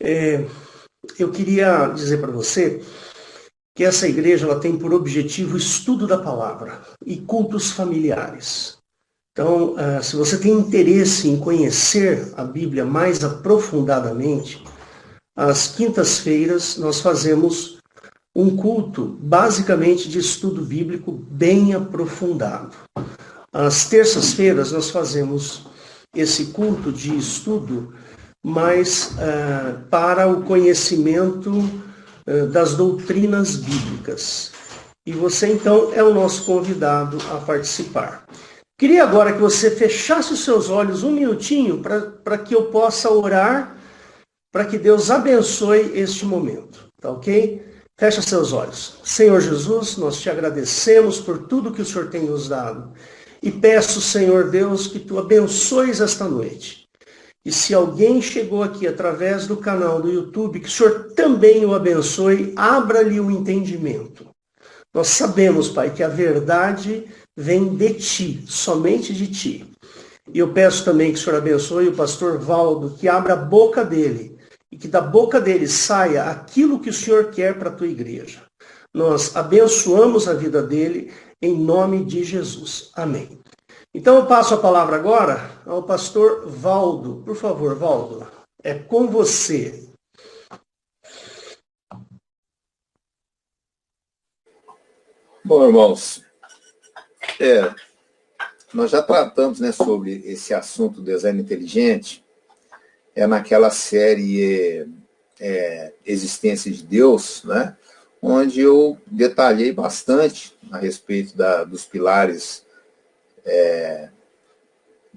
Eu queria dizer para você que essa igreja ela tem por objetivo o estudo da palavra e cultos familiares. Então, se você tem interesse em conhecer a Bíblia mais aprofundadamente, às quintas-feiras nós fazemos um culto basicamente de estudo bíblico bem aprofundado. Às terças-feiras nós fazemos esse culto de estudo mais para o conhecimento das doutrinas bíblicas. E você então é o nosso convidado a participar. Queria agora que você fechasse os seus olhos um minutinho para que eu possa orar, para que Deus abençoe este momento, tá ok? Fecha seus olhos. Senhor Jesus, nós te agradecemos por tudo que o Senhor tem nos dado. E peço, Senhor Deus, que tu abençoes esta noite. E se alguém chegou aqui através do canal do YouTube, que o Senhor também o abençoe, abra-lhe o entendimento. Nós sabemos, Pai, que a verdade vem de Ti, somente de Ti. E eu peço também que o Senhor abençoe o pastor Valdo, que abra a boca dele e que da boca dele saia aquilo que o Senhor quer para a tua igreja. Nós abençoamos a vida dele em nome de Jesus. Amém. Então eu passo a palavra agora ao pastor Valdo. Por favor, Valdo, é com você. Bom, irmãos, nós já tratamos, né, sobre esse assunto do design inteligente, naquela série Existência de Deus, né, onde eu detalhei bastante a respeito dos pilares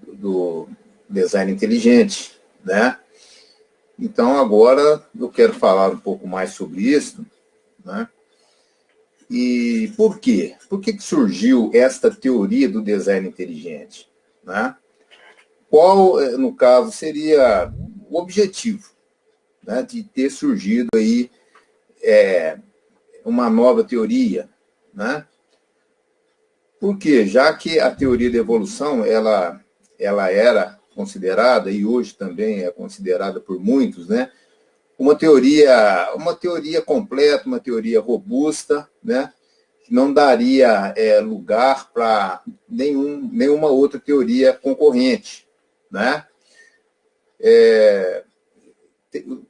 do design inteligente, né? Então agora eu quero falar um pouco mais sobre isso, né? E por quê? Por que surgiu esta teoria do design inteligente, né? Qual, no caso, seria o objetivo, né, de ter surgido aí uma nova teoria, né? Porque já que a teoria da evolução ela era considerada e hoje também é considerada por muitos, né, uma teoria completa, uma teoria robusta, né, que não daria lugar para nenhuma outra teoria concorrente, né?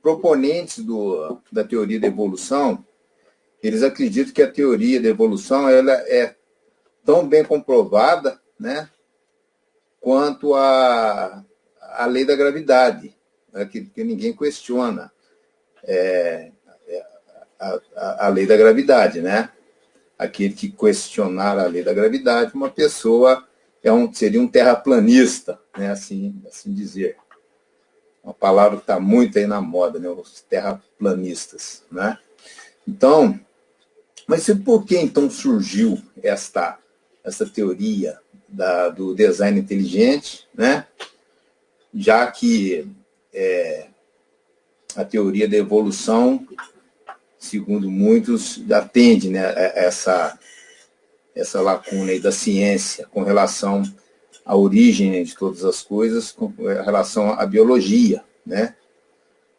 Proponentes da teoria da evolução, eles acreditam que a teoria da evolução ela é tão bem comprovada, né, quanto a lei da gravidade, né, que ninguém questiona a lei da gravidade, né? Aquele que questionar a lei da gravidade, uma pessoa seria um terraplanista, né, assim dizer. Uma palavra que está muito aí na moda, né, os terraplanistas, né? Então, mas por que então surgiu essa teoria do design inteligente, né? Já que a teoria da evolução, segundo muitos, atende, né, essa lacuna aí da ciência com relação à origem de todas as coisas, com relação à biologia, né?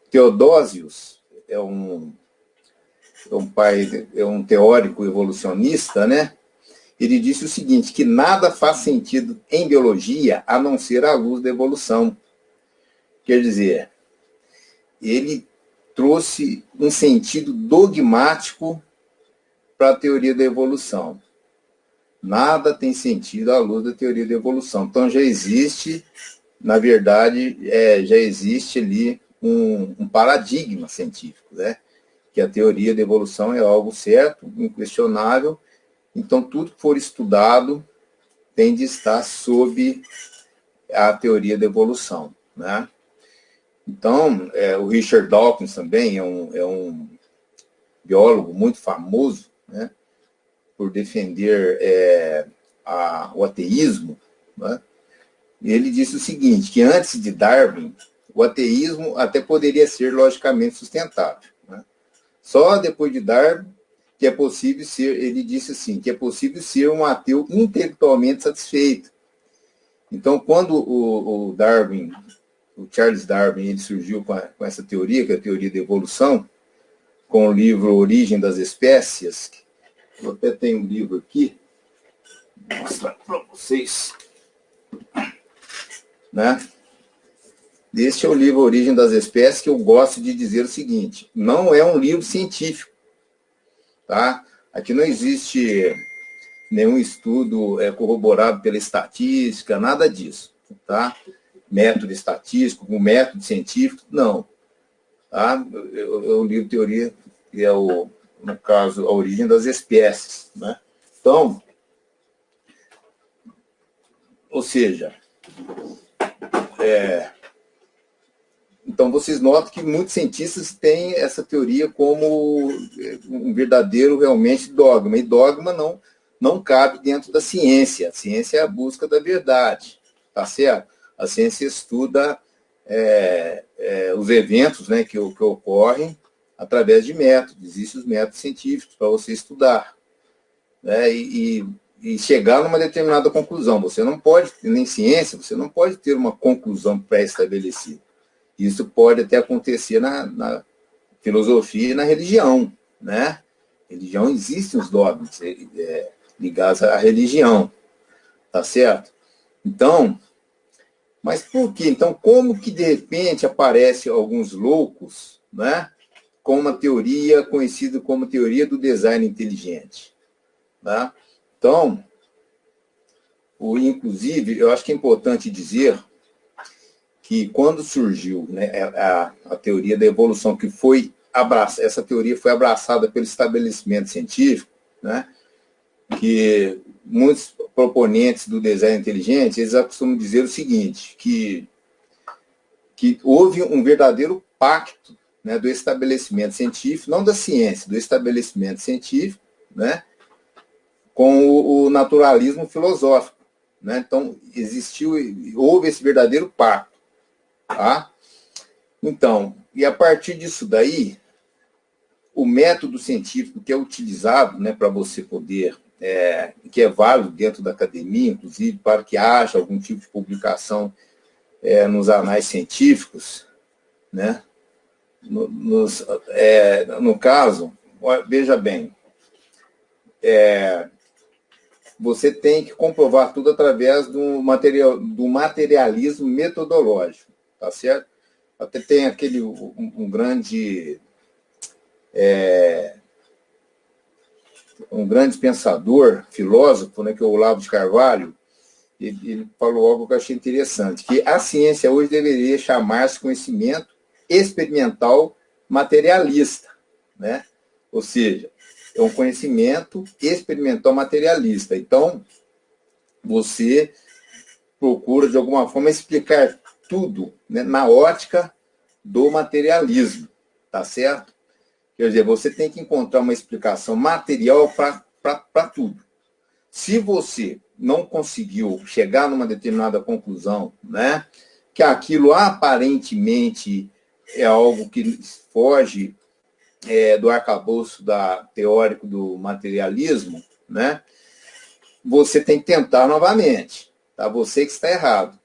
Teodósios é um teórico evolucionista, né? Ele disse o seguinte, que nada faz sentido em biologia a não ser a luz da evolução. Quer dizer, ele trouxe um sentido dogmático para a teoria da evolução. Nada tem sentido à luz da teoria da evolução. Então já existe, na verdade, já existe ali um paradigma científico, né? Que a teoria da evolução é algo certo, inquestionável. Então tudo que for estudado tem de estar sob a teoria da evolução, né? Então, o Richard Dawkins também é um biólogo muito famoso, né, por defender o ateísmo, né? E ele disse o seguinte, que antes de Darwin, o ateísmo até poderia ser logicamente sustentável, né? Só depois de Darwin que é possível ser, ele disse assim, que é possível ser um ateu intelectualmente satisfeito. Então, quando o Darwin o Charles Darwin, ele surgiu com essa teoria, que é a teoria da evolução, com o livro Origem das Espécies. Eu até tenho um livro aqui, vou mostrar para vocês, né? Este é o livro Origem das Espécies, que eu gosto de dizer o seguinte: não é um livro científico, tá? Aqui não existe nenhum estudo corroborado pela estatística, nada disso, tá? Método estatístico, um método científico, não. Tá? É o livro Teoria, que é, no caso, a Origem das Espécies, né? Então, ou seja, então vocês notam que muitos cientistas têm essa teoria como um verdadeiro, realmente, dogma. E dogma não cabe dentro da ciência. A ciência é a busca da verdade, tá certo? A ciência estuda os eventos, né, que ocorrem através de métodos. Existem os métodos científicos para você estudar, né, e chegar numa determinada conclusão. Você não pode, nem ciência, você não pode ter uma conclusão pré-estabelecida. Isso pode até acontecer na filosofia e na religião, né? Religião, existem os dogmas ligados à religião, tá certo? Então, mas por quê? Então, como que de repente aparecem alguns loucos, né, com uma teoria conhecida como teoria do design inteligente, né? Então, inclusive, eu acho que é importante dizer que quando surgiu, né, a teoria da evolução, que foi essa teoria foi abraçada pelo estabelecimento científico, né, que muitos proponentes do design inteligente, eles costumam dizer o seguinte, que houve um verdadeiro pacto, né, do estabelecimento científico, não da ciência, do estabelecimento científico, né, com o naturalismo filosófico, né? Então, houve esse verdadeiro pacto. Tá? Então, e a partir disso daí, o método científico que é utilizado, né, para você poder, que é válido dentro da academia, inclusive, para que haja algum tipo de publicação nos anais científicos, né? No caso, veja bem, você tem que comprovar tudo através do materialismo metodológico, tá certo? Até tem um grande pensador, filósofo, né, que é o Olavo de Carvalho. Ele falou algo que eu achei interessante, que a ciência hoje deveria chamar-se conhecimento experimental materialista, né? Ou seja, é um conhecimento experimental materialista. Então, você procura, de alguma forma, explicar tudo, né, na ótica do materialismo, tá certo? Quer dizer, você tem que encontrar uma explicação material para tudo. Se você não conseguiu chegar numa determinada conclusão, né, que aquilo aparentemente é algo que foge do arcabouço teórico do materialismo, né, você tem que tentar novamente. Tá? Você que está errado.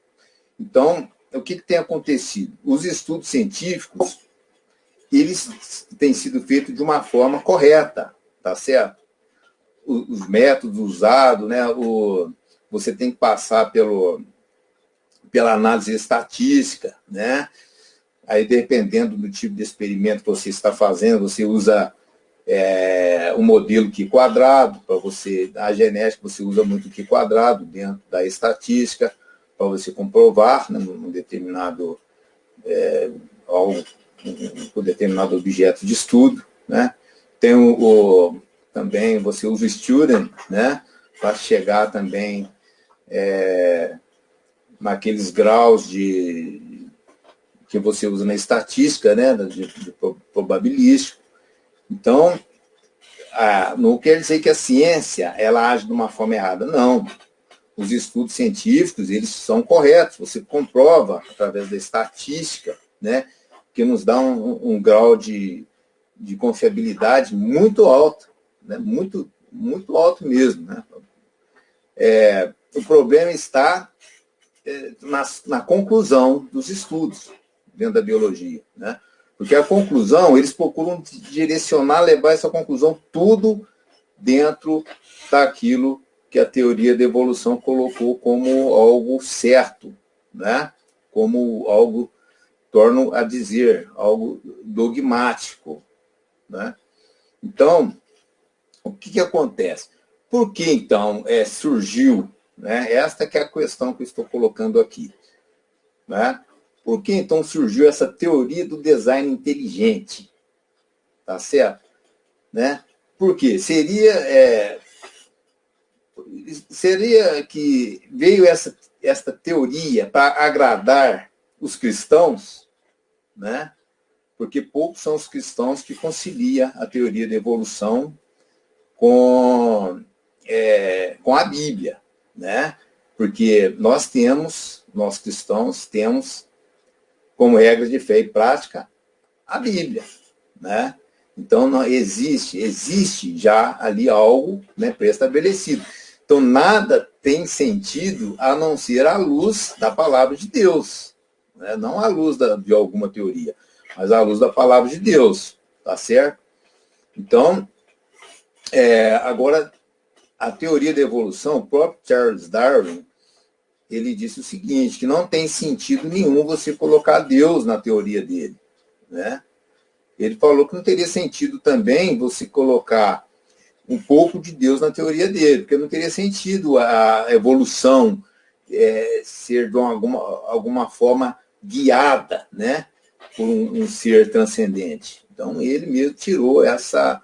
Então, o que tem acontecido? Os estudos científicos, eles têm sido feitos de uma forma correta, tá certo? Os métodos usados, né, você tem que passar pela análise estatística, né? Aí, dependendo do tipo de experimento que você está fazendo, você usa o modelo Q quadrado, para você, a genética, você usa muito o Q quadrado dentro da estatística, para você comprovar, né, um determinado um determinado objeto de estudo, né? Tem também você usa o student, né, para chegar também naqueles graus que você usa na estatística, né, de probabilístico. Então, não quer dizer que a ciência ela age de uma forma errada, não. Os estudos científicos, eles são corretos, você comprova através da estatística, né, que nos dá um grau de confiabilidade muito alto, né, muito, muito alto mesmo, né. O problema está na conclusão dos estudos dentro da biologia, né? Porque a conclusão, eles procuram direcionar, levar essa conclusão tudo dentro daquilo que a teoria da evolução colocou como algo certo, né? Como algo, torno a dizer, algo dogmático, né? Então, o que acontece? Por que, então, surgiu, né? Esta que é a questão que eu estou colocando aqui, né? Por que, então, surgiu essa teoria do design inteligente? Tá certo? Né? Por quê? Seria que veio esta teoria para agradar os cristãos, né? Porque poucos são os cristãos que conciliam a teoria da evolução com a Bíblia, né? Porque nós cristãos, temos como regra de fé e prática a Bíblia, né? Então, não existe já ali algo, né, pré-estabelecido. Então, nada tem sentido a não ser a luz da palavra de Deus, né? Não a luz de alguma teoria, mas a luz da palavra de Deus, tá certo? Então, agora, a teoria da evolução, o próprio Charles Darwin, ele disse o seguinte, que não tem sentido nenhum você colocar Deus na teoria dele, né? Ele falou que não teria sentido também você colocar um pouco de Deus na teoria dele, porque não teria sentido a evolução ser de alguma forma guiada, né, por um ser transcendente. Então, ele mesmo tirou essa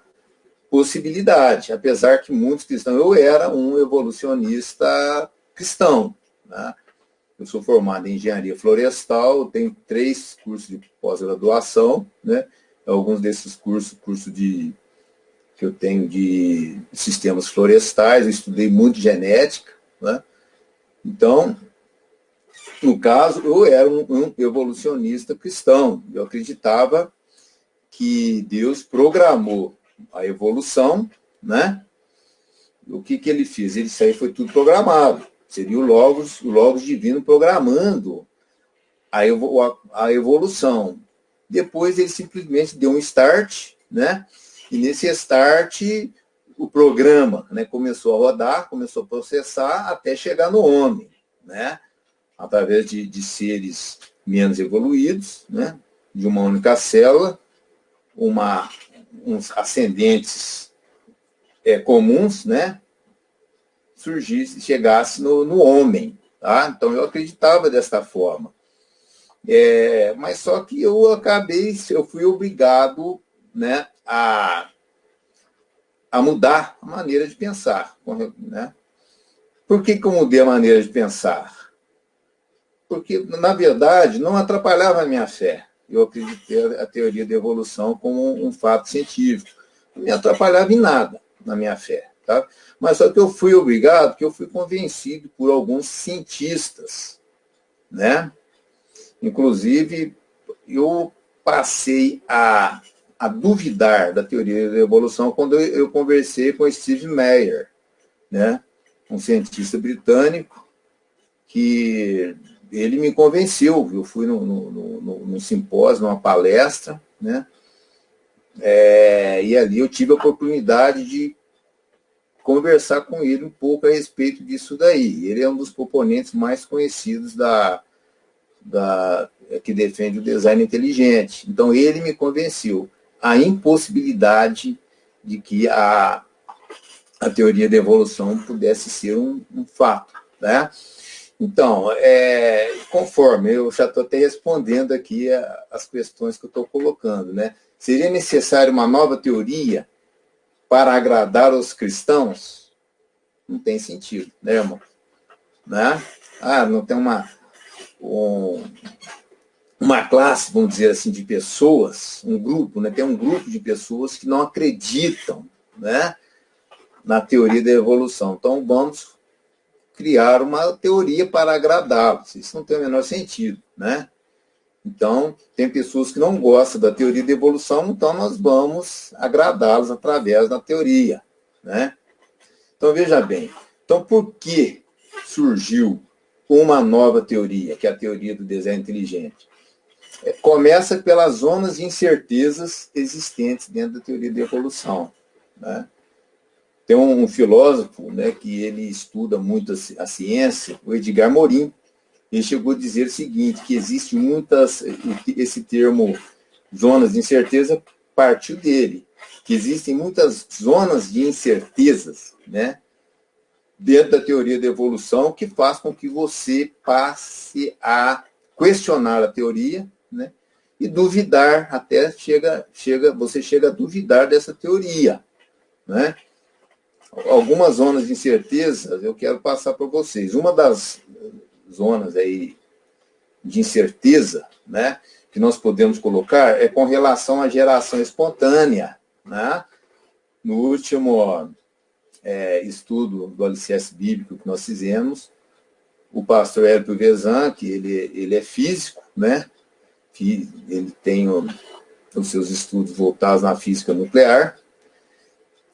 possibilidade, apesar que muitos cristãos... Eu era um evolucionista cristão, né? Eu sou formado em engenharia florestal, tenho 3 cursos de pós-graduação, né? Alguns desses cursos que eu tenho de sistemas florestais, eu estudei muito genética, né? Então, no caso, eu era um evolucionista cristão. Eu acreditava que Deus programou a evolução, né? O que ele fez? Isso aí foi tudo programado. Seria o Logos divino programando a evolução. Depois ele simplesmente deu um start, né? E nesse start o programa, né, começou a rodar, começou a processar até chegar no homem, né? Através de seres menos evoluídos, né? De uma única célula, uns ascendentes comuns, né? Chegasse no homem, tá? Então eu acreditava desta forma. Mas só que eu fui obrigado, né, a mudar a maneira de pensar, né? Por que eu mudei a maneira de pensar? Porque, na verdade, não atrapalhava a minha fé. Eu acreditei a teoria da evolução como um fato científico. Não me atrapalhava em nada na minha fé, tá? Mas só que eu fui obrigado, porque eu fui convencido por alguns cientistas, né? Inclusive, eu passei a duvidar da teoria da evolução quando eu conversei com Steve Meyer, né? Um cientista britânico, que ele me convenceu. Eu fui num simpósio, numa palestra, né? E ali eu tive a oportunidade de conversar com ele um pouco a respeito disso daí. Ele é um dos proponentes mais conhecidos que defende o design inteligente. Então, ele me convenceu a impossibilidade de que a teoria da evolução pudesse ser um fato, né? Então, conforme eu já estou até respondendo aqui as questões que eu estou colocando, né? Seria necessário uma nova teoria para agradar os cristãos? Não tem sentido, né, irmão? Né? Não tem uma classe, vamos dizer assim, de pessoas, um grupo, né? Tem um grupo de pessoas que não acreditam, né, na teoria da evolução. Então, vamos criar uma teoria para agradá-los. Isso não tem o menor sentido, né? Então, tem pessoas que não gostam da teoria da evolução, então nós vamos agradá-los através da teoria, né? Então, veja bem. Então, por que surgiu uma nova teoria, que é a teoria do design inteligente? Começa pelas zonas de incertezas existentes dentro da teoria da evolução, né? Tem um filósofo, né, que ele estuda muito a ciência, o Edgar Morin. Ele chegou a dizer o seguinte, que existe muitas, esse termo zonas de incerteza partiu dele, que existem muitas zonas de incertezas, né, dentro da teoria da evolução, que faz com que você passe a questionar a teoria, né, e duvidar, até você chega a duvidar dessa teoria, né? Algumas zonas de incerteza eu quero passar para vocês. Uma das zonas aí de incerteza, né, que nós podemos colocar é com relação à geração espontânea, né? No último estudo do alicerce bíblico que nós fizemos, o pastor Hélio Vezan, que ele é físico, né? Que ele tem os seus estudos voltados na física nuclear,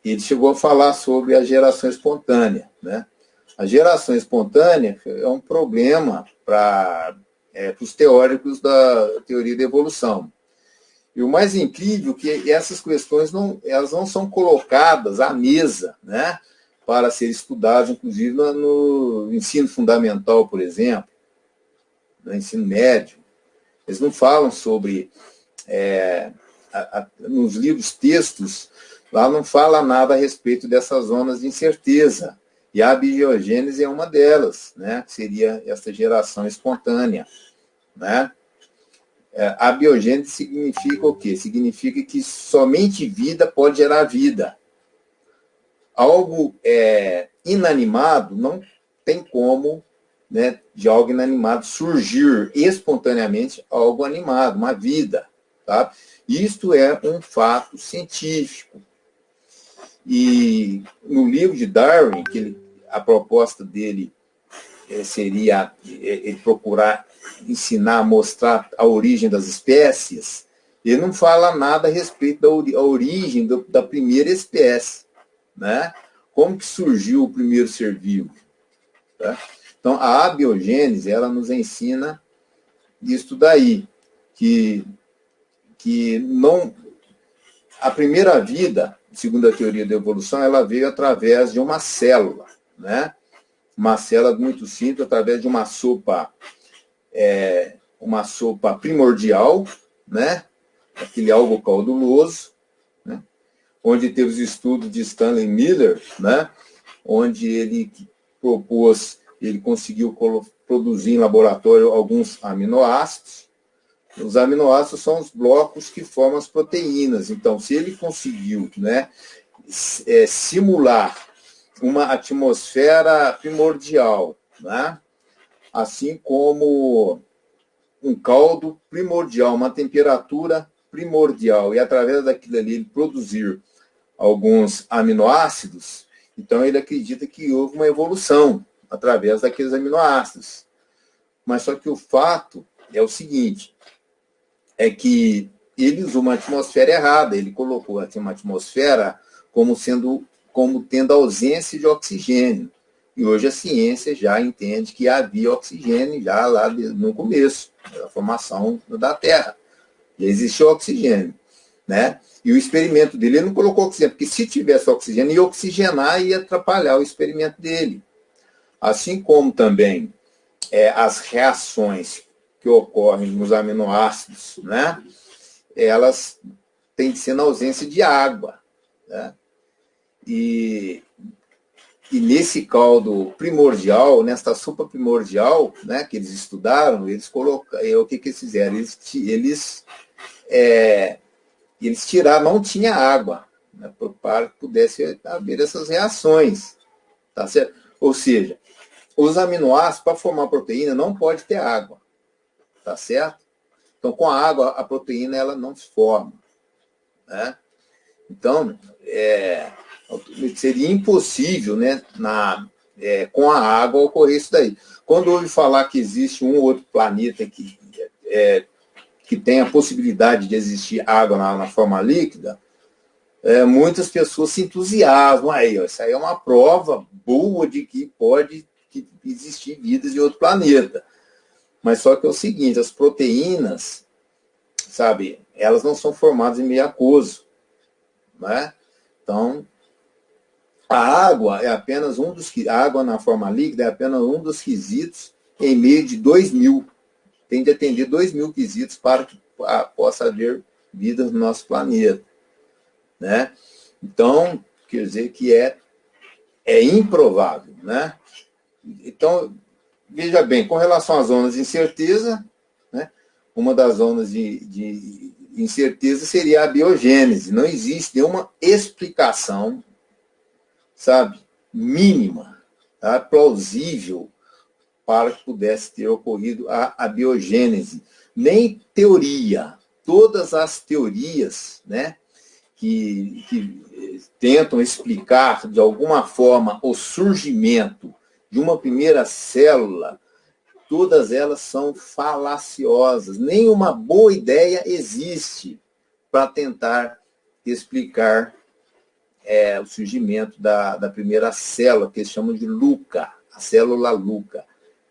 ele chegou a falar sobre a geração espontânea, né? A geração espontânea é um problema para os teóricos da teoria da evolução. E o mais incrível é que essas questões elas não são colocadas à mesa, né, para ser estudadas, inclusive no ensino fundamental, por exemplo, no ensino médio. Eles não falam sobre, nos livros textos, lá não fala nada a respeito dessas zonas de incerteza. E a abiogênese é uma delas, né? Que seria essa geração espontânea, né? A abiogênese significa o quê? Significa que somente vida pode gerar vida. Algo inanimado não tem como, né, de algo inanimado surgir espontaneamente algo animado, uma vida. Tá? Isto é um fato científico. E no livro de Darwin, a proposta dele seria ele procurar ensinar, mostrar a origem das espécies, ele não fala nada a respeito da origem da primeira espécie, né? Como que surgiu o primeiro ser vivo? Tá? Então, a abiogênese, ela nos ensina isso daí, que não... A primeira vida, segundo a teoria da evolução, ela veio através de uma célula, né? Uma célula muito simples, através de uma sopa primordial, né? Aquele algo cauduloso, né? Onde teve os estudos de Stanley Miller, né? Onde ele conseguiu produzir em laboratório alguns aminoácidos. Os aminoácidos são os blocos que formam as proteínas. Então, se ele conseguiu, né, simular uma atmosfera primordial, né, assim como um caldo primordial, uma temperatura primordial, e através daquilo ali ele produzir alguns aminoácidos, então ele acredita que houve uma evolução através daqueles aminoácidos. Mas só que o fato é o seguinte, é que ele usou uma atmosfera errada, ele colocou assim, uma atmosfera como tendo ausência de oxigênio. E hoje a ciência já entende que havia oxigênio já lá no começo da formação da Terra. Já existia oxigênio, né? E o experimento dele, ele não colocou oxigênio, porque se tivesse oxigênio, ia oxigenar e ia atrapalhar o experimento dele. Assim como também as reações que ocorrem nos aminoácidos, né? Elas têm que ser na ausência de água, né? E nesse caldo primordial, nesta sopa primordial, né, que eles estudaram, eles colocaram, o que eles fizeram? Eles tiraram, não tinha água, né, para que pudesse haver essas reações, tá certo? Ou seja, os aminoácidos, para formar proteína, não pode ter água, tá certo? Então, com a água, a proteína ela não se forma, né? Então, seria impossível, né, com a água ocorrer isso daí. Quando ouve falar que existe um ou outro planeta que tem a possibilidade de existir água na forma líquida, muitas pessoas se entusiasmam. Aí, ó, isso aí é uma prova boa de que pode que existir vida em outro planeta. Mas só que é o seguinte, as proteínas, sabe, elas não são formadas em meio aquoso, né? Então, a água é apenas a água na forma líquida é apenas um dos quesitos em meio de 2.000. Tem de atender 2.000 quesitos para que possa haver vida no nosso planeta, né? Então, quer dizer que é improvável, né? Então, veja bem, com relação às zonas de incerteza, né, uma das zonas de incerteza seria a biogênese. Não existe nenhuma explicação, sabe, mínima, tá, plausível para que pudesse ter ocorrido a biogênese. Nem teoria. Todas as teorias, né, que tentam explicar de alguma forma o surgimento de uma primeira célula, todas elas são falaciosas. Nenhuma boa ideia existe para tentar explicar o surgimento da primeira célula, que eles chamam de Luca, a célula Luca.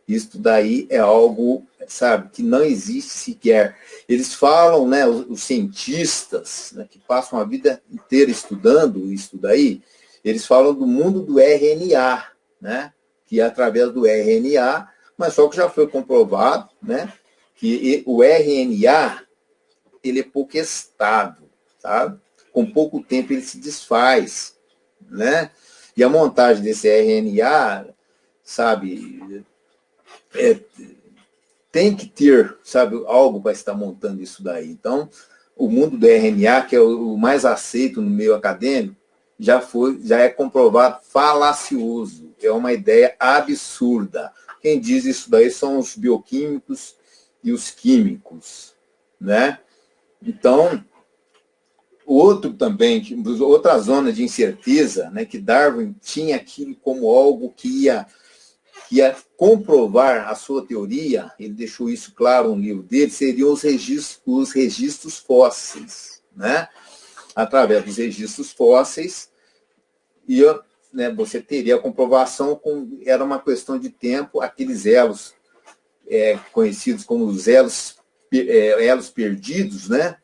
Isso daí é algo, sabe, que não existe sequer. Eles falam, né, os cientistas, né, que passam a vida inteira estudando isso daí, eles falam do mundo do RNA, né, que é através do RNA, mas só que já foi comprovado, né, que o RNA ele é pouco estável, sabe? Com pouco tempo ele se desfaz, né? E a montagem desse RNA, sabe, tem que ter, sabe, algo para estar montando isso daí. Então, o mundo do RNA, que é o mais aceito no meio acadêmico, já é comprovado falacioso. É uma ideia absurda. Quem diz isso daí são os bioquímicos e os químicos, né? Então, outra zona de incerteza, né, que Darwin tinha aquilo como algo que ia comprovar a sua teoria, ele deixou isso claro no livro dele, seriam os registros fósseis, né? Através dos registros fósseis, né, você teria a comprovação, era uma questão de tempo, aqueles elos conhecidos como os elos perdidos, né?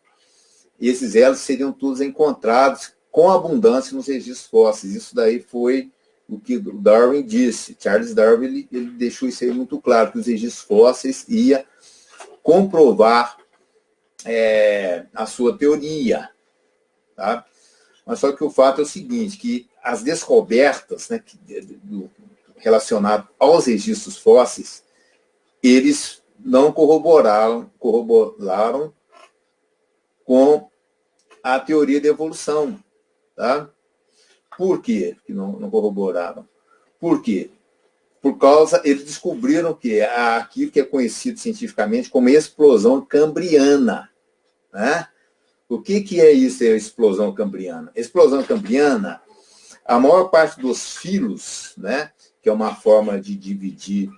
E esses elos seriam todos encontrados com abundância nos registros fósseis. Isso daí foi o que Darwin disse. Charles Darwin ele deixou isso aí muito claro, que os registros fósseis ia comprovar a sua teoria. Tá? Mas só que o fato é o seguinte, que as descobertas, né, relacionadas aos registros fósseis, eles não corroboraram com a teoria da evolução. Tá? Por quê que não corroboraram? Por quê? Por causa, eles descobriram que aquilo que é conhecido cientificamente como explosão cambriana. Né? O que é isso, a explosão cambriana? A explosão cambriana, a maior parte dos filos, né, que é uma forma de dividir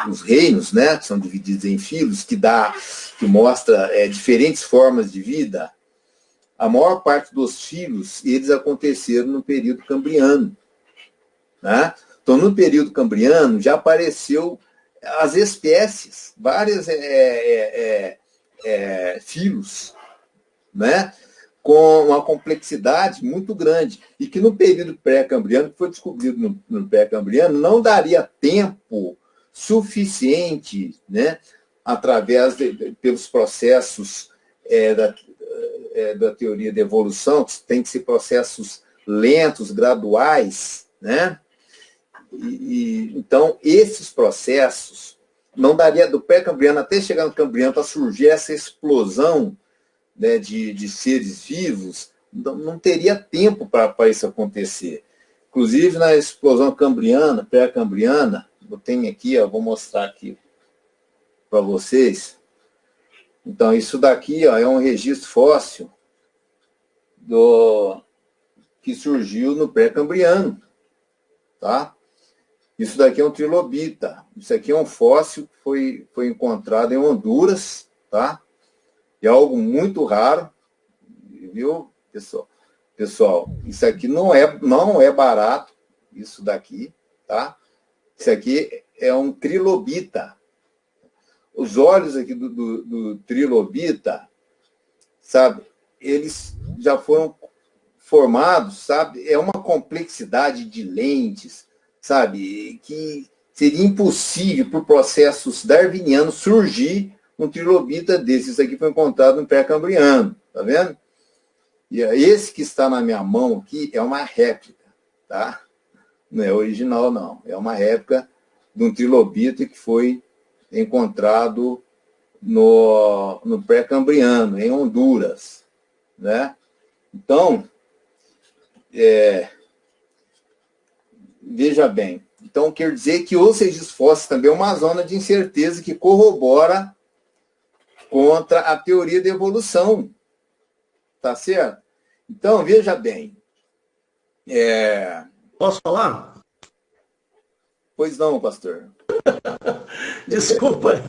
os reinos, né, que são divididos em filos, que mostra diferentes formas de vida, a maior parte dos filos, eles aconteceram no período cambriano. Né? Então, no período cambriano, já apareceu as espécies, várias filos, né? Com uma complexidade muito grande. E que no período pré-cambriano, que foi descobrido no pré-cambriano, não daria tempo suficiente, né? Através pelos processos da teoria da evolução, que tem que ser processos lentos, graduais, né? Então, esses processos não daria do pré-cambriano até chegar no cambriano para surgir essa explosão, né, de seres vivos, não teria tempo para isso acontecer. Inclusive, na explosão cambriana, pré-cambriana, eu tenho aqui, vou mostrar aqui para vocês. Então, isso daqui é um registro fóssil que surgiu no pré-cambriano. Tá? Isso daqui é um trilobita. Isso aqui é um fóssil que foi encontrado em Honduras. Tá? É algo muito raro. Viu, pessoal? Pessoal, isso aqui não é barato, isso daqui. Tá? Isso aqui é um trilobita. Os olhos aqui do trilobita, sabe, eles já foram formados, sabe, é uma complexidade de lentes, sabe, que seria impossível por processos darwinianos surgir um trilobita desse. Isso aqui foi encontrado no pré-cambriano, tá vendo? E esse que está na minha mão aqui é uma réplica, tá? Não é original, não. É uma réplica de um trilobita que foi encontrado no pré-cambriano, em Honduras, né? Então, veja bem. Então, quer dizer que o Seixas Fósseis também é uma zona de incerteza que corrobora contra a teoria da evolução. Tá certo? Então, veja bem. Posso falar? Pois não, pastor. Desculpa.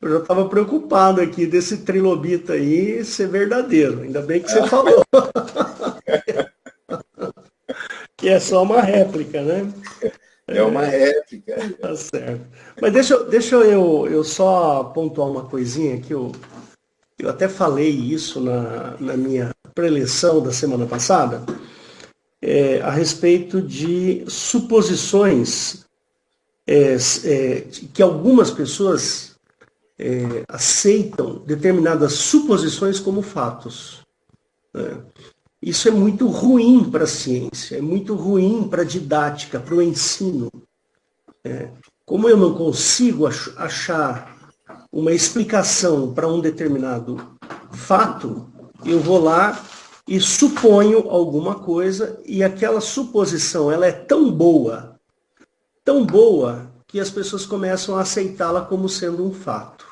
Eu já estava preocupado aqui desse trilobita aí ser verdadeiro. Ainda bem que você falou. Que é só uma réplica, né? É uma réplica. Tá certo. Mas deixa eu só pontuar uma coisinha que eu até falei isso na minha preleção da semana passada, a respeito de suposições que algumas pessoas aceitam determinadas suposições como fatos. Né? Isso é muito ruim para a ciência, é muito ruim para a didática, para o ensino. Como eu não consigo achar uma explicação para um determinado fato, eu vou lá e suponho alguma coisa, e aquela suposição ela é tão boa, que as pessoas começam a aceitá-la como sendo um fato.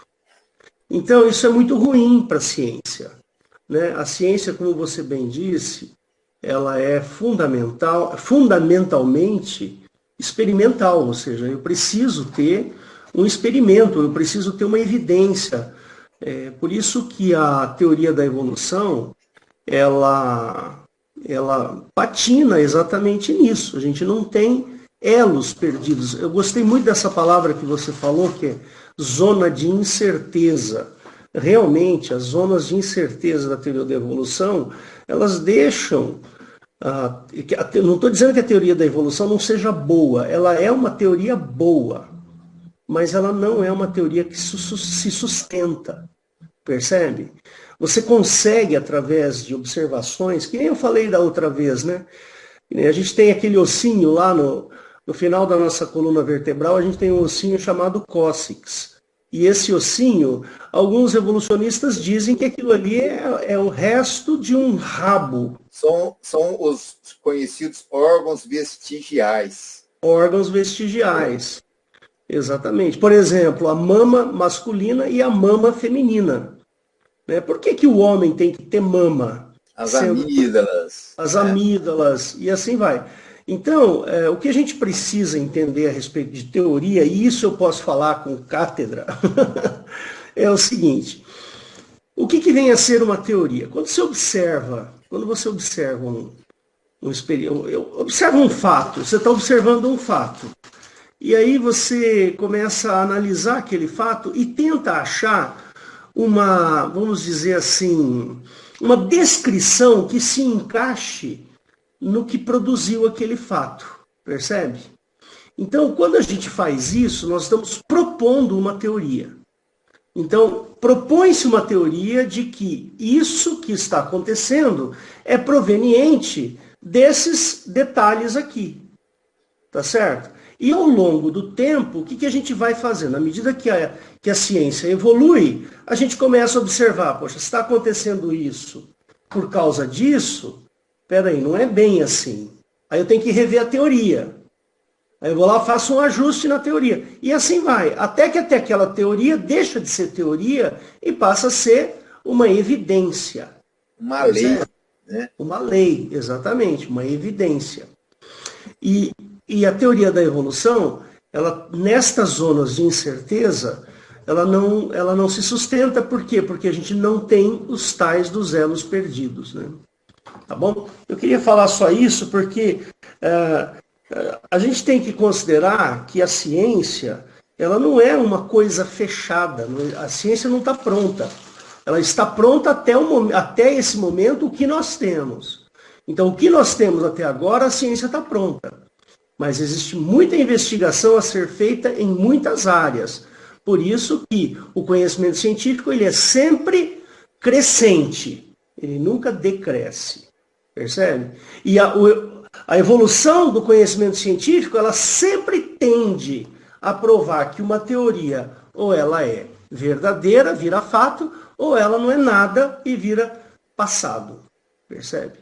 Então, isso é muito ruim para a ciência. Né? A ciência, como você bem disse, ela é fundamentalmente experimental, ou seja, eu preciso ter um experimento, eu preciso ter uma evidência. Por isso que a teoria da evolução, ela patina exatamente nisso. A gente não tem elos perdidos. Eu gostei muito dessa palavra que você falou, que é zona de incerteza. Realmente, as zonas de incerteza da teoria da evolução, elas deixam... não estou dizendo que a teoria da evolução não seja boa, ela é uma teoria boa, mas ela não é uma teoria que se sustenta, percebe? Você consegue, através de observações, que nem eu falei da outra vez, né? A gente tem aquele ossinho lá no final da nossa coluna vertebral, a gente tem um ossinho chamado cóccix. E esse ossinho, alguns evolucionistas dizem que aquilo ali é o resto de um rabo. São os conhecidos órgãos vestigiais. Órgãos vestigiais. Exatamente. Por exemplo, a mama masculina e a mama feminina. Por que o homem tem que ter mama? As amígdalas. As amígdalas, e assim vai. Então, o que a gente precisa entender a respeito de teoria, e isso eu posso falar com cátedra, é o seguinte: o que vem a ser uma teoria? Quando você observa observa um fato, você está observando um fato, e aí você começa a analisar aquele fato e tenta achar uma, vamos dizer assim, uma descrição que se encaixe no que produziu aquele fato, percebe? Então, quando a gente faz isso, nós estamos propondo uma teoria. Então, propõe-se uma teoria de que isso que está acontecendo é proveniente desses detalhes aqui, tá certo? E ao longo do tempo, o que a gente vai fazendo? À medida que a ciência evolui, a gente começa a observar, poxa, se está acontecendo isso por causa disso, peraí, não é bem assim. Aí eu tenho que rever a teoria. Aí eu vou lá, faço um ajuste na teoria. E assim vai, até que aquela teoria deixa de ser teoria e passa a ser uma evidência. Uma lei, né? Uma lei, exatamente, uma evidência. E a teoria da evolução, ela, nestas zonas de incerteza, ela não se sustenta. Por quê? Porque a gente não tem os tais dos elos perdidos, né? Tá bom? Eu queria falar só isso porque A gente tem que considerar que a ciência, ela não é uma coisa fechada, a ciência não está pronta. Ela está pronta até esse momento, o que nós temos. Então, o que nós temos até agora, a ciência está pronta. Mas existe muita investigação a ser feita em muitas áreas. Por isso que o conhecimento científico ele é sempre crescente, ele nunca decresce. Percebe? E a evolução do conhecimento científico, ela sempre tende a provar que uma teoria ou ela é verdadeira, vira fato, ou ela não é nada e vira passado. Percebe?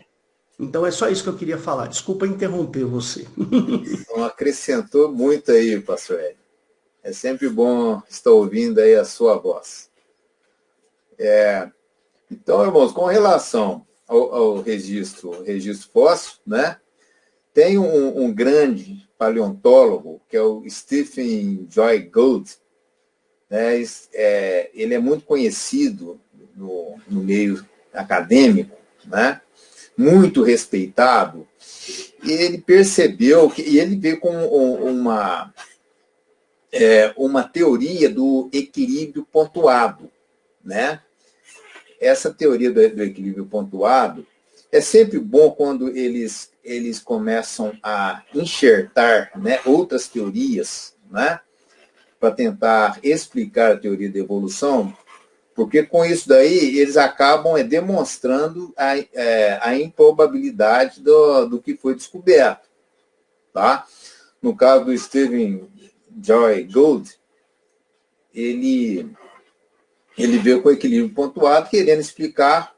Então é só isso que eu queria falar. Desculpa interromper você. Então, acrescentou muito aí, pastor Hélio. É sempre bom estar ouvindo aí a sua voz. Então, irmãos, com relação ao registro fóssil, né? Tem um grande paleontólogo, que é o Stephen Jay Gould, né? Ele é muito conhecido no meio acadêmico, né? Muito respeitado, e ele percebeu e ele veio com uma teoria do equilíbrio pontuado, né? Essa teoria do equilíbrio pontuado é sempre bom quando eles começam a enxertar, né, outras teorias, né, para tentar explicar a teoria da evolução, porque com isso daí eles acabam demonstrando a improbabilidade do que foi descoberto. Tá? No caso do Stephen Jay Gould, ele veio com o equilíbrio pontuado, querendo explicar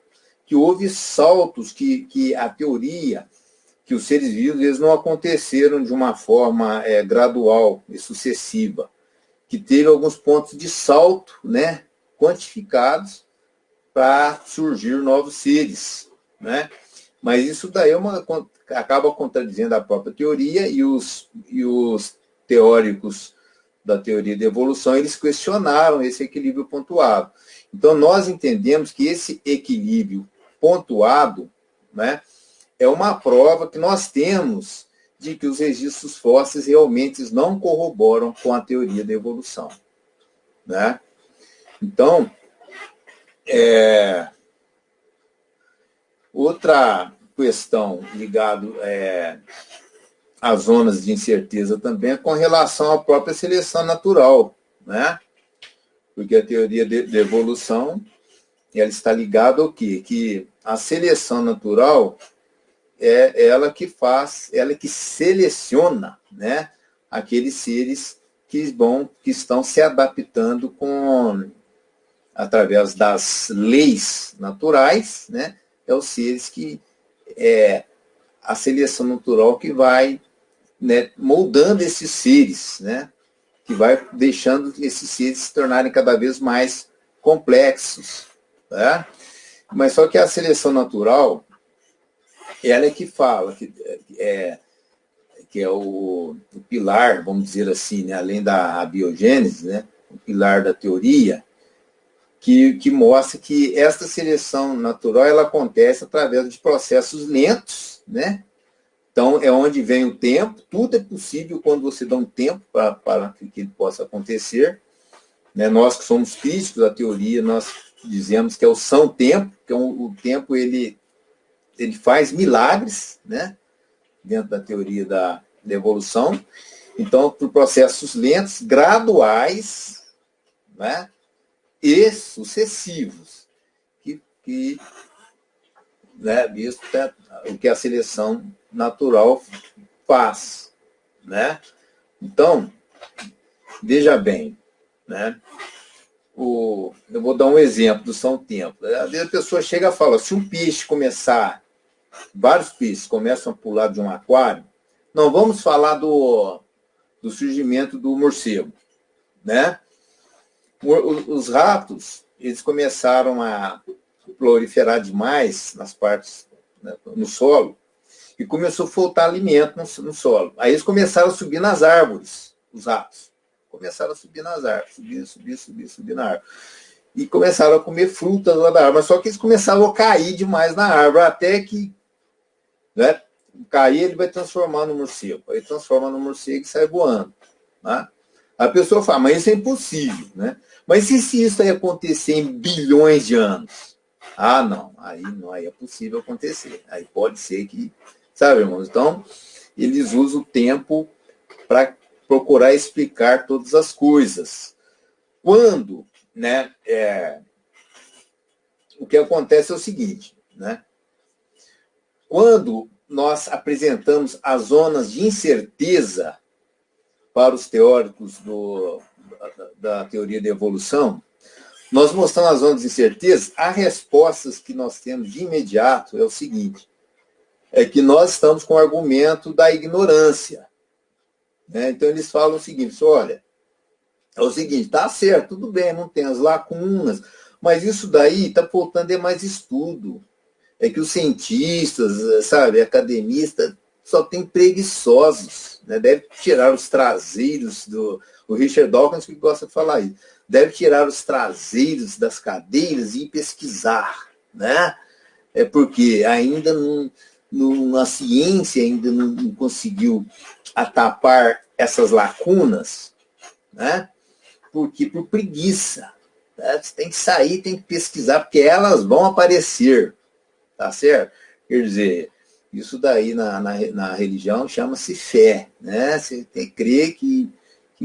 que houve saltos que a teoria, que os seres vivos eles não aconteceram de uma forma gradual e sucessiva, que teve alguns pontos de salto, né, quantificados para surgir novos seres, né? Mas isso daí acaba contradizendo a própria teoria, e os teóricos da teoria da evolução, eles questionaram esse equilíbrio pontuado. Então, nós entendemos que esse equilíbrio pontuado, né, é uma prova que nós temos de que os registros fósseis realmente não corroboram com a teoria da evolução, né? Então, outra questão ligada às zonas de incerteza também é com relação à própria seleção natural, né? Porque a teoria da evolução ela está ligada ao quê? Que a seleção natural é ela que seleciona, né, aqueles seres que estão se adaptando através das leis naturais, né? Os seres que a seleção natural que vai, né, moldando esses seres, né? Que vai deixando esses seres se tornarem cada vez mais complexos, tá? Mas só que a seleção natural, ela é que fala, que é o pilar, vamos dizer assim, né, além da abiogênese, né, o pilar da teoria, que mostra que esta seleção natural ela acontece através de processos lentos, né? Então, é onde vem o tempo, tudo é possível quando você dá um tempo para que ele possa acontecer, né? Nós que somos críticos da teoria, nós dizemos que é o são-tempo, que o tempo ele faz milagres, né? Dentro da teoria da evolução. Então, por processos lentos, graduais, né? E sucessivos, né, isso é o que a seleção natural faz, né? Então, veja bem, né? Eu vou dar um exemplo do São Tempo. Às vezes a pessoa chega e fala, se um peixe vários peixes começam a pular de um aquário, não vamos falar do surgimento do morcego, né? Os ratos, eles começaram a proliferar demais nas partes, né, no solo, e começou a faltar alimento no solo. Aí eles começaram a subir nas árvores, os ratos. Começaram a subir nas árvores, subir na árvore. E começaram a comer frutas lá da árvore, só que eles começaram a cair demais na árvore, até que, né, cair, ele vai transformar no morcego. Aí transforma no morcego e sai voando. Né? A pessoa fala, mas isso é impossível, né? Mas e se isso aí acontecer em bilhões de anos? Ah, não. Aí é possível acontecer. Aí pode ser que... Sabe, irmãos? Então, eles usam o tempo para procurar explicar todas as coisas. Quando, né, o que acontece é o seguinte, né? Quando nós apresentamos as zonas de incerteza para os teóricos da teoria da evolução, nós mostramos as zonas de incerteza, as respostas que nós temos de imediato é o seguinte, é que nós estamos com o argumento da ignorância. Né? Então, eles falam o seguinte, olha, é o seguinte, tá certo, tudo bem, não tem as lacunas, mas isso daí está faltando mais estudo. É que os cientistas, sabe, academistas, só tem preguiçosos. Né? Deve tirar os traseiros o Richard Dawkins que gosta de falar isso. Deve tirar os traseiros das cadeiras e ir pesquisar. Né? É porque ainda a ciência ainda não conseguiu atapar essas lacunas, né? Porque por preguiça. Né? Você tem que sair, tem que pesquisar, porque elas vão aparecer. Tá certo? Quer dizer, isso daí na religião chama-se fé, né? Você tem que crer que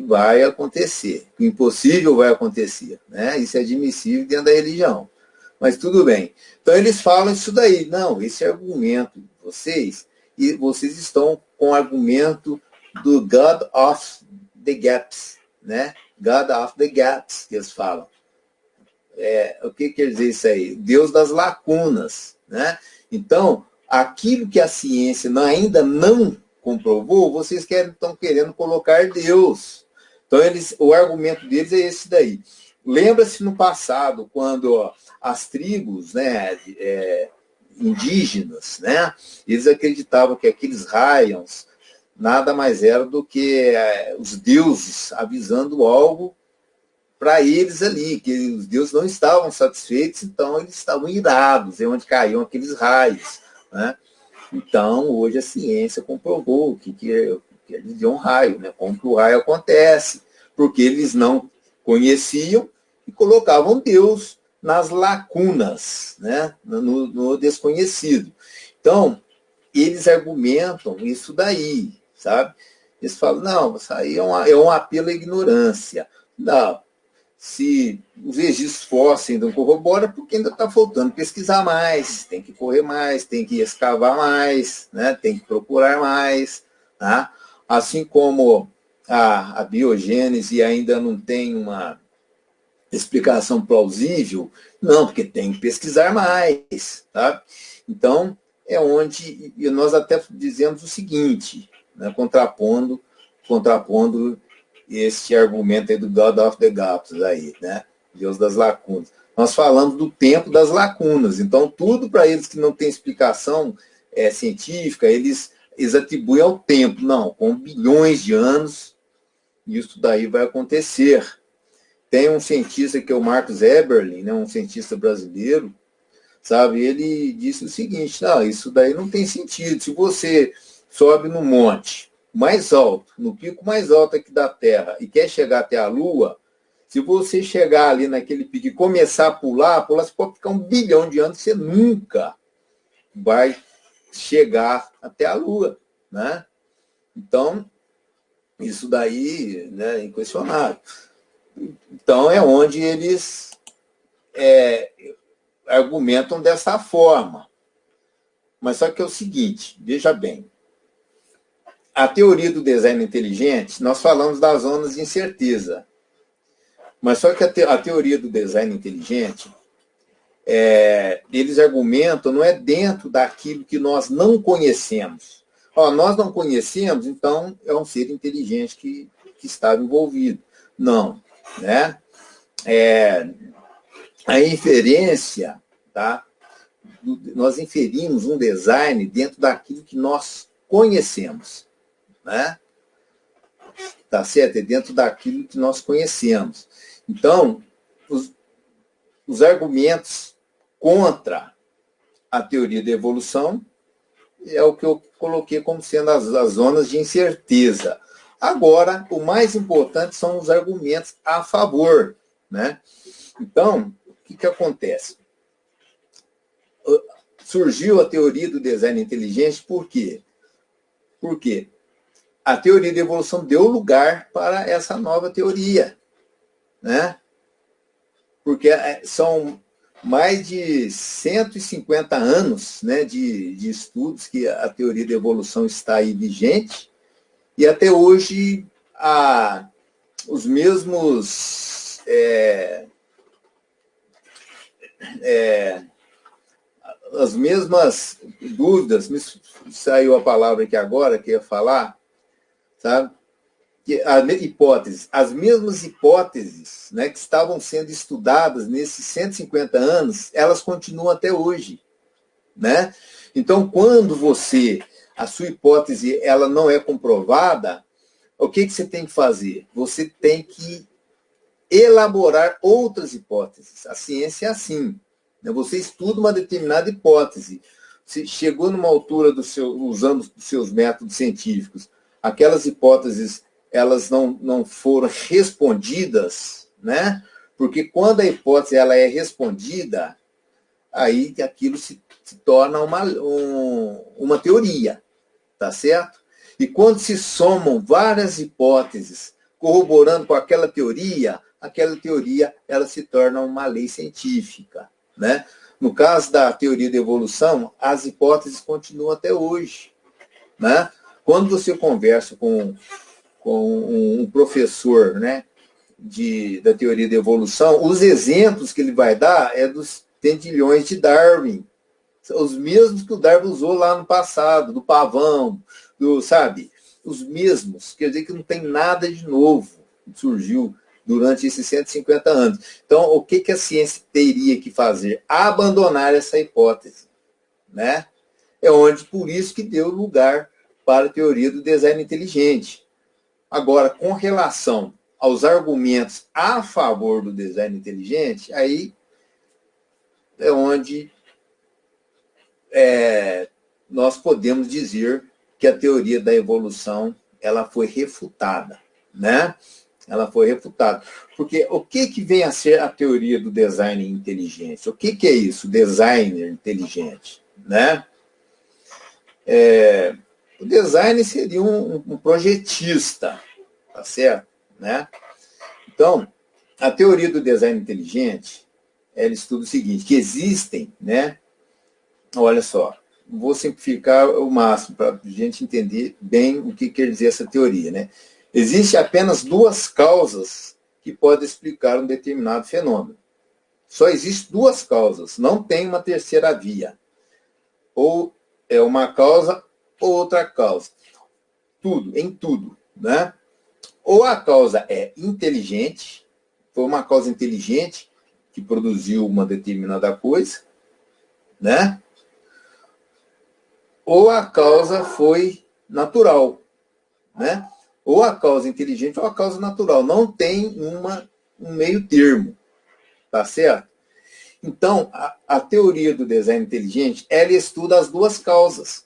vai acontecer, que o impossível vai acontecer, né? Isso é admissível dentro da religião. Mas tudo bem. Então eles falam isso daí. Não, esse argumento de vocês, e vocês estão com o argumento do God of the Gaps, né? God of the Gaps, que eles falam. O que quer dizer isso aí? Deus das lacunas. Né? Então, aquilo que a ciência ainda não comprovou, vocês estão querendo colocar Deus. Então, o argumento deles é esse daí. Lembra-se no passado, quando as tribos, né, indígenas, né, eles acreditavam que aqueles raios nada mais eram do que os deuses avisando algo para eles ali, que os deuses não estavam satisfeitos, então eles estavam irados, é onde caíam aqueles raios. Né? Então, hoje a ciência comprovou que eles deu um raio, né? Como que o raio acontece, porque eles não conheciam e colocavam Deus nas lacunas, né? no desconhecido. Então, eles argumentam isso daí, sabe? Eles falam, não, isso aí é um apelo à ignorância. Não, se os registros fósseis não corroboram, porque ainda está faltando pesquisar mais, tem que correr mais, tem que escavar mais, né? Tem que procurar mais. Tá? Assim como a biogênese ainda não tem uma explicação plausível, não, porque tem que pesquisar mais. Tá? Então, é onde nós até dizemos o seguinte, né? contrapondo este argumento aí do God of the Gaps aí, né? Deus das lacunas. Nós falamos do tempo das lacunas. Então, tudo para eles que não tem explicação científica, eles atribuem ao tempo. Não, com bilhões de anos, isso daí vai acontecer. Tem um cientista que é o Marcos Eberlin, né, um cientista brasileiro, sabe? Ele disse o seguinte, não, isso daí não tem sentido. Se você sobe no monte mais alto, no pico mais alto aqui da Terra, e quer chegar até a Lua, se você chegar ali naquele pico e começar a pular, você pode ficar 1 bilhão de anos, você nunca vai chegar até a Lua, né? Então, isso daí, né, é inquestionável. Então, é onde eles argumentam dessa forma. Mas só que é o seguinte, veja bem, a teoria do design inteligente, nós falamos das zonas de incerteza. Mas só que a teoria do design inteligente, eles argumentam, não é dentro daquilo que nós não conhecemos. Nós não conhecemos, então é um ser inteligente que estava envolvido. Não. Né? A inferência, tá? Nós inferimos um design dentro daquilo que nós conhecemos. Né? Tá certo? É dentro daquilo que nós conhecemos. Então, os argumentos contra a teoria da evolução é o que eu coloquei como sendo as zonas de incerteza. Agora, o mais importante são os argumentos a favor, né? Então, o que acontece? Surgiu a teoria do design inteligente, por quê? Porque a teoria da evolução deu lugar para essa nova teoria, né? Porque são mais de 150 anos, né, de estudos que a teoria da evolução está aí vigente, e até hoje os mesmos as mesmas dúvidas, me saiu a palavra aqui agora que eu ia falar, sabe? As mesmas hipóteses, né, que estavam sendo estudadas nesses 150 anos, elas continuam até hoje, né? Então, quando a sua hipótese ela não é comprovada, o que você tem que fazer? Você tem que elaborar outras hipóteses. A ciência é assim, né? Você estuda uma determinada hipótese, se chegou numa altura usando os seus métodos científicos, aquelas hipóteses elas não foram respondidas, né? Porque quando a hipótese ela é respondida, aí aquilo se torna uma teoria, tá certo? E quando se somam várias hipóteses corroborando com aquela teoria ela se torna uma lei científica, né? No caso da teoria da evolução, as hipóteses continuam até hoje, né? Quando você conversa com um professor, né, da teoria da evolução, os exemplos que ele vai dar é dos tendilhões de Darwin. São os mesmos que o Darwin usou lá no passado, do pavão, sabe? Os mesmos. Quer dizer que não tem nada de novo que surgiu durante esses 150 anos. Então, o que a ciência teria que fazer? Abandonar essa hipótese, né? Por isso que deu lugar para a teoria do design inteligente. Agora, com relação aos argumentos a favor do design inteligente, aí é onde nós podemos dizer que a teoria da evolução ela foi refutada, né? Ela foi refutada. Porque o que vem a ser a teoria do design inteligente? O que é isso, designer inteligente, né? O design seria um projetista, tá certo? Né? Então, a teoria do design inteligente, ela estuda o seguinte, que existem, né? Olha só, vou simplificar o máximo para a gente entender bem o que quer dizer essa teoria, né? Existem apenas duas causas que podem explicar um determinado fenômeno. Só existem duas causas, não tem uma terceira via. Ou é uma causa ou outra causa. Em tudo, né? Ou a causa é inteligente, foi uma causa inteligente que produziu uma determinada coisa, né? Ou a causa foi natural, né? Ou a causa inteligente ou a causa natural. Não tem um meio termo, tá certo? Então, a teoria do design inteligente, ela estuda as duas causas,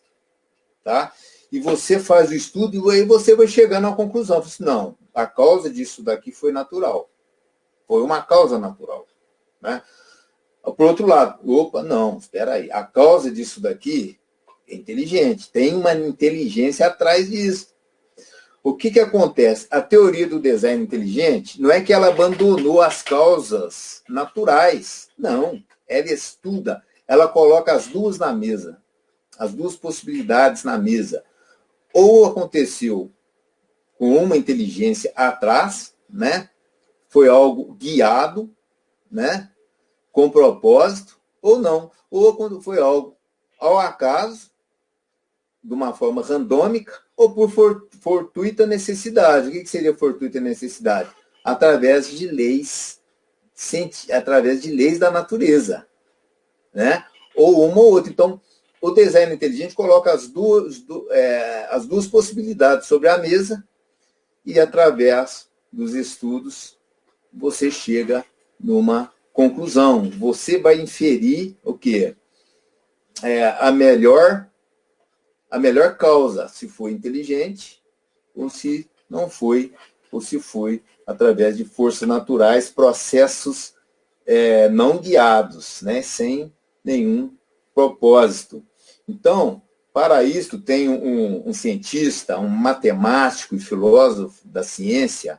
tá? E você faz o estudo e aí você vai chegar na conclusão. Você diz, não, a causa disso daqui foi natural. Foi uma causa natural, né? Por outro lado, não, espera aí. A causa disso daqui é inteligente. Tem uma inteligência atrás disso. O que acontece? A teoria do design inteligente não é que ela abandonou as causas naturais. Não. Ela estuda, ela coloca as duas na mesa. As duas possibilidades na mesa. Ou aconteceu com uma inteligência atrás, né? Foi algo guiado, né? Com propósito, ou não. Ou quando foi algo ao acaso, de uma forma randômica, ou por fortuita necessidade. O que seria fortuita necessidade? Através de leis da natureza, né? Ou uma ou outra. Então, o design inteligente coloca as duas possibilidades sobre a mesa e, através dos estudos, você chega numa conclusão. Você vai inferir o quê? A melhor a melhor causa, se foi inteligente, ou se não foi, ou se foi através de forças naturais, processos não guiados, né, sem nenhum propósito. Então, para isso, tem um cientista, um matemático e filósofo da ciência,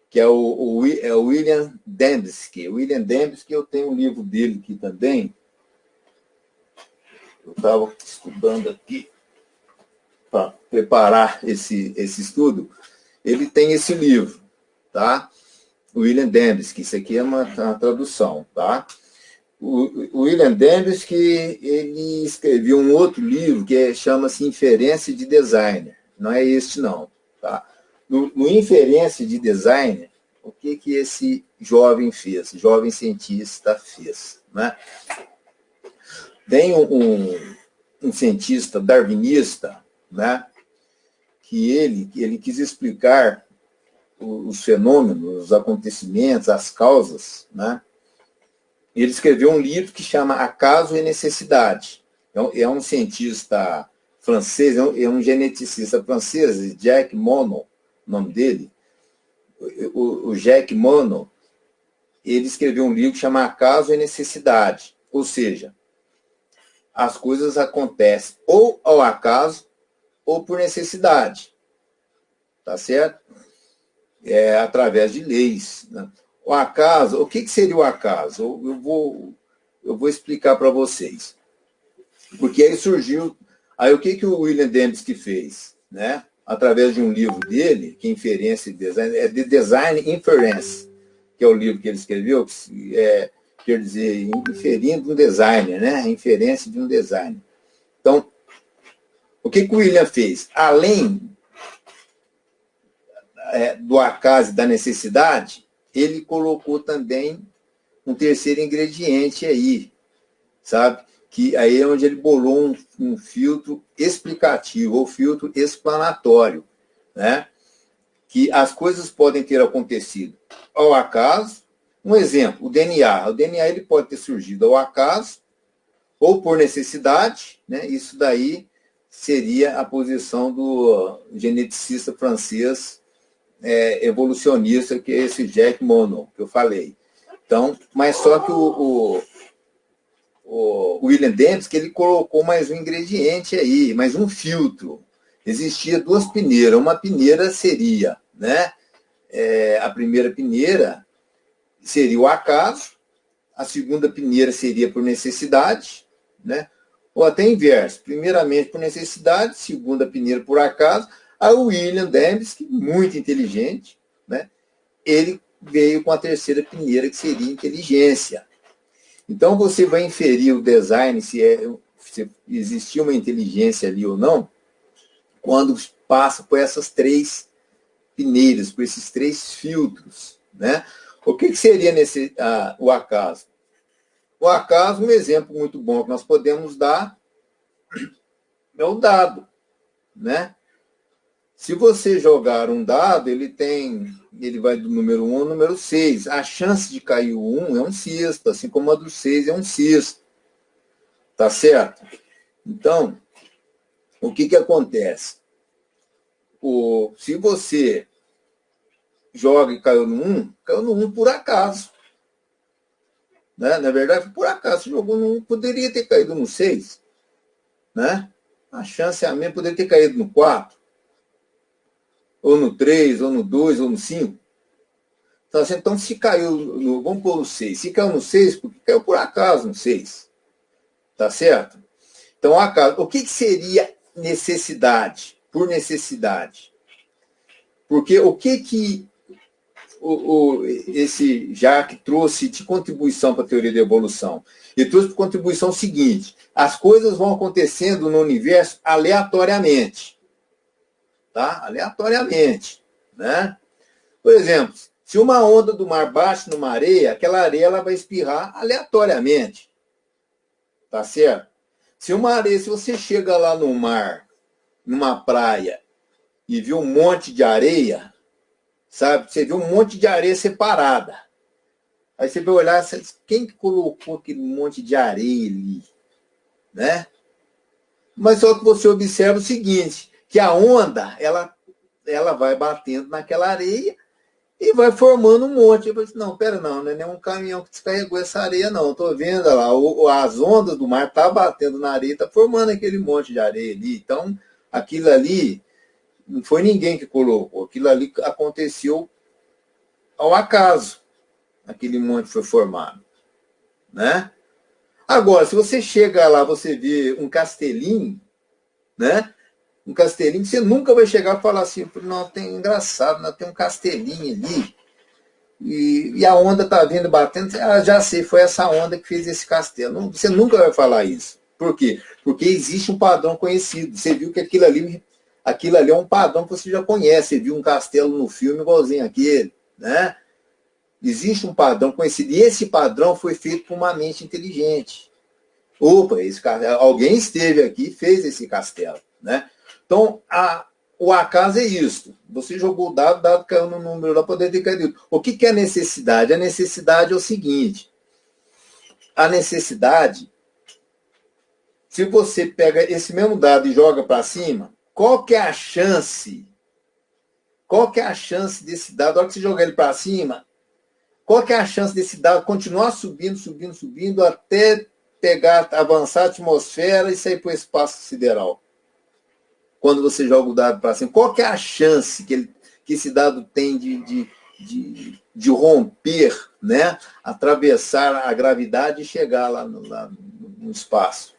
que é o William Dembski. William Dembski, eu tenho um livro dele aqui também. Eu estava estudando aqui para preparar esse estudo. Ele tem esse livro, tá? William Dembski, isso aqui é uma tradução, tá? O William Dembski, ele escreveu um outro livro que chama-se Inferência de Designer. Não é este, não, tá? No Inferência de Designer, o que esse jovem fez, jovem cientista fez, né? Tem um cientista darwinista, né, que ele quis explicar os fenômenos, os acontecimentos, as causas, né? Ele escreveu um livro que chama Acaso e Necessidade. É um cientista francês, é um geneticista francês, Jacques Monod, o nome dele. O Jacques Monod, ele escreveu um livro que chama Acaso e Necessidade. Ou seja, as coisas acontecem ou ao acaso ou por necessidade. Tá certo? Através de leis, né? O acaso, o que seria o acaso? Eu vou explicar para vocês. Porque aí surgiu... Aí o que o William Dembski fez? Né? Através de um livro dele, que é Inferência de Design, é The Design Inference, que é o livro que ele escreveu, que quer dizer, inferindo um designer, né? A inferência de um designer. Então, o que o William fez? Além do acaso e da necessidade, ele colocou também um terceiro ingrediente aí, sabe? Que aí é onde ele bolou um filtro explicativo, ou filtro explanatório, né? Que as coisas podem ter acontecido ao acaso. Um exemplo, o DNA. O DNA ele pode ter surgido ao acaso ou por necessidade, né? Isso daí seria a posição do geneticista francês evolucionista, que é esse Jacques Monod, que eu falei. Então, mas só que o William Dembski, ele colocou mais um ingrediente aí, mais um filtro. Existia duas peneiras. Uma peneira seria, né? A primeira peneira seria o acaso, a segunda peneira seria por necessidade, né? Ou até inverso. Primeiramente por necessidade, segunda peneira por acaso. Aí o William Dembski, muito inteligente, né? Ele veio com a terceira peneira, que seria inteligência. Então você vai inferir o design, se existia uma inteligência ali ou não, quando passa por essas três peneiras, por esses três filtros, né? O que seria o acaso? O acaso, um exemplo muito bom que nós podemos dar é o dado, né? Se você jogar um dado, ele vai do número 1 ao número 6. A chance de cair o 1 é um sexto, assim como a do 6 é um sexto. Tá certo? Então, o que acontece? Se você joga e caiu no 1 por acaso. Né? Na verdade, por acaso, você jogou no 1, poderia ter caído no 6. Né? A chance é a mesma, poderia ter caído no 4. Ou no 3, ou no 2, ou no 5. Então, se caiu vamos pôr no 6. Se caiu no 6, porque caiu por acaso no 6. Tá certo? Então, acaso. O que seria necessidade? Por necessidade. Porque o que esse Jacques trouxe de contribuição para a teoria da evolução? Ele trouxe de contribuição o seguinte: as coisas vão acontecendo no universo aleatoriamente. Tá? Aleatoriamente, né? Por exemplo, se uma onda do mar bate numa areia, aquela areia ela vai espirrar aleatoriamente. Tá certo? Se você chega lá no mar, numa praia, e viu um monte de areia, sabe? Você viu um monte de areia separada. Aí você vai olhar, quem colocou aquele monte de areia ali? Né? Mas só que você observa o seguinte, que a onda, ela vai batendo naquela areia e vai formando um monte. Eu falei assim, não, pera, não é nenhum caminhão que descarregou essa areia, não. Estou vendo lá, as ondas do mar tá batendo na areia, tá formando aquele monte de areia ali. Então, aquilo ali, não foi ninguém que colocou. Aquilo ali aconteceu ao acaso. Aquele monte foi formado, né? Agora, se você chega lá, você vê um castelinho, né? Um castelinho, você nunca vai chegar e falar assim, não, tem engraçado, não, tem um castelinho ali, e a onda está vindo batendo, já sei, foi essa onda que fez esse castelo. Você nunca vai falar isso. Por quê? Porque existe um padrão conhecido. Você viu que aquilo ali é um padrão que você já conhece. Você viu um castelo no filme igualzinho aquele, né? Existe um padrão conhecido, e esse padrão foi feito por uma mente inteligente. Opa, alguém esteve aqui e fez esse castelo, né? Então, o acaso é isso. Você jogou o dado caiu no número lá, poderia ter caído. O que é a necessidade? A necessidade é o seguinte. A necessidade, se você pega esse mesmo dado e joga para cima, qual que é a chance? Qual que é a chance desse dado? Na hora que você jogar ele para cima, qual que é a chance desse dado continuar subindo, até avançar a atmosfera e sair para o espaço sideral? Quando você joga o dado para cima, qual que é a chance que esse dado tem de romper, né? Atravessar a gravidade e chegar lá no espaço?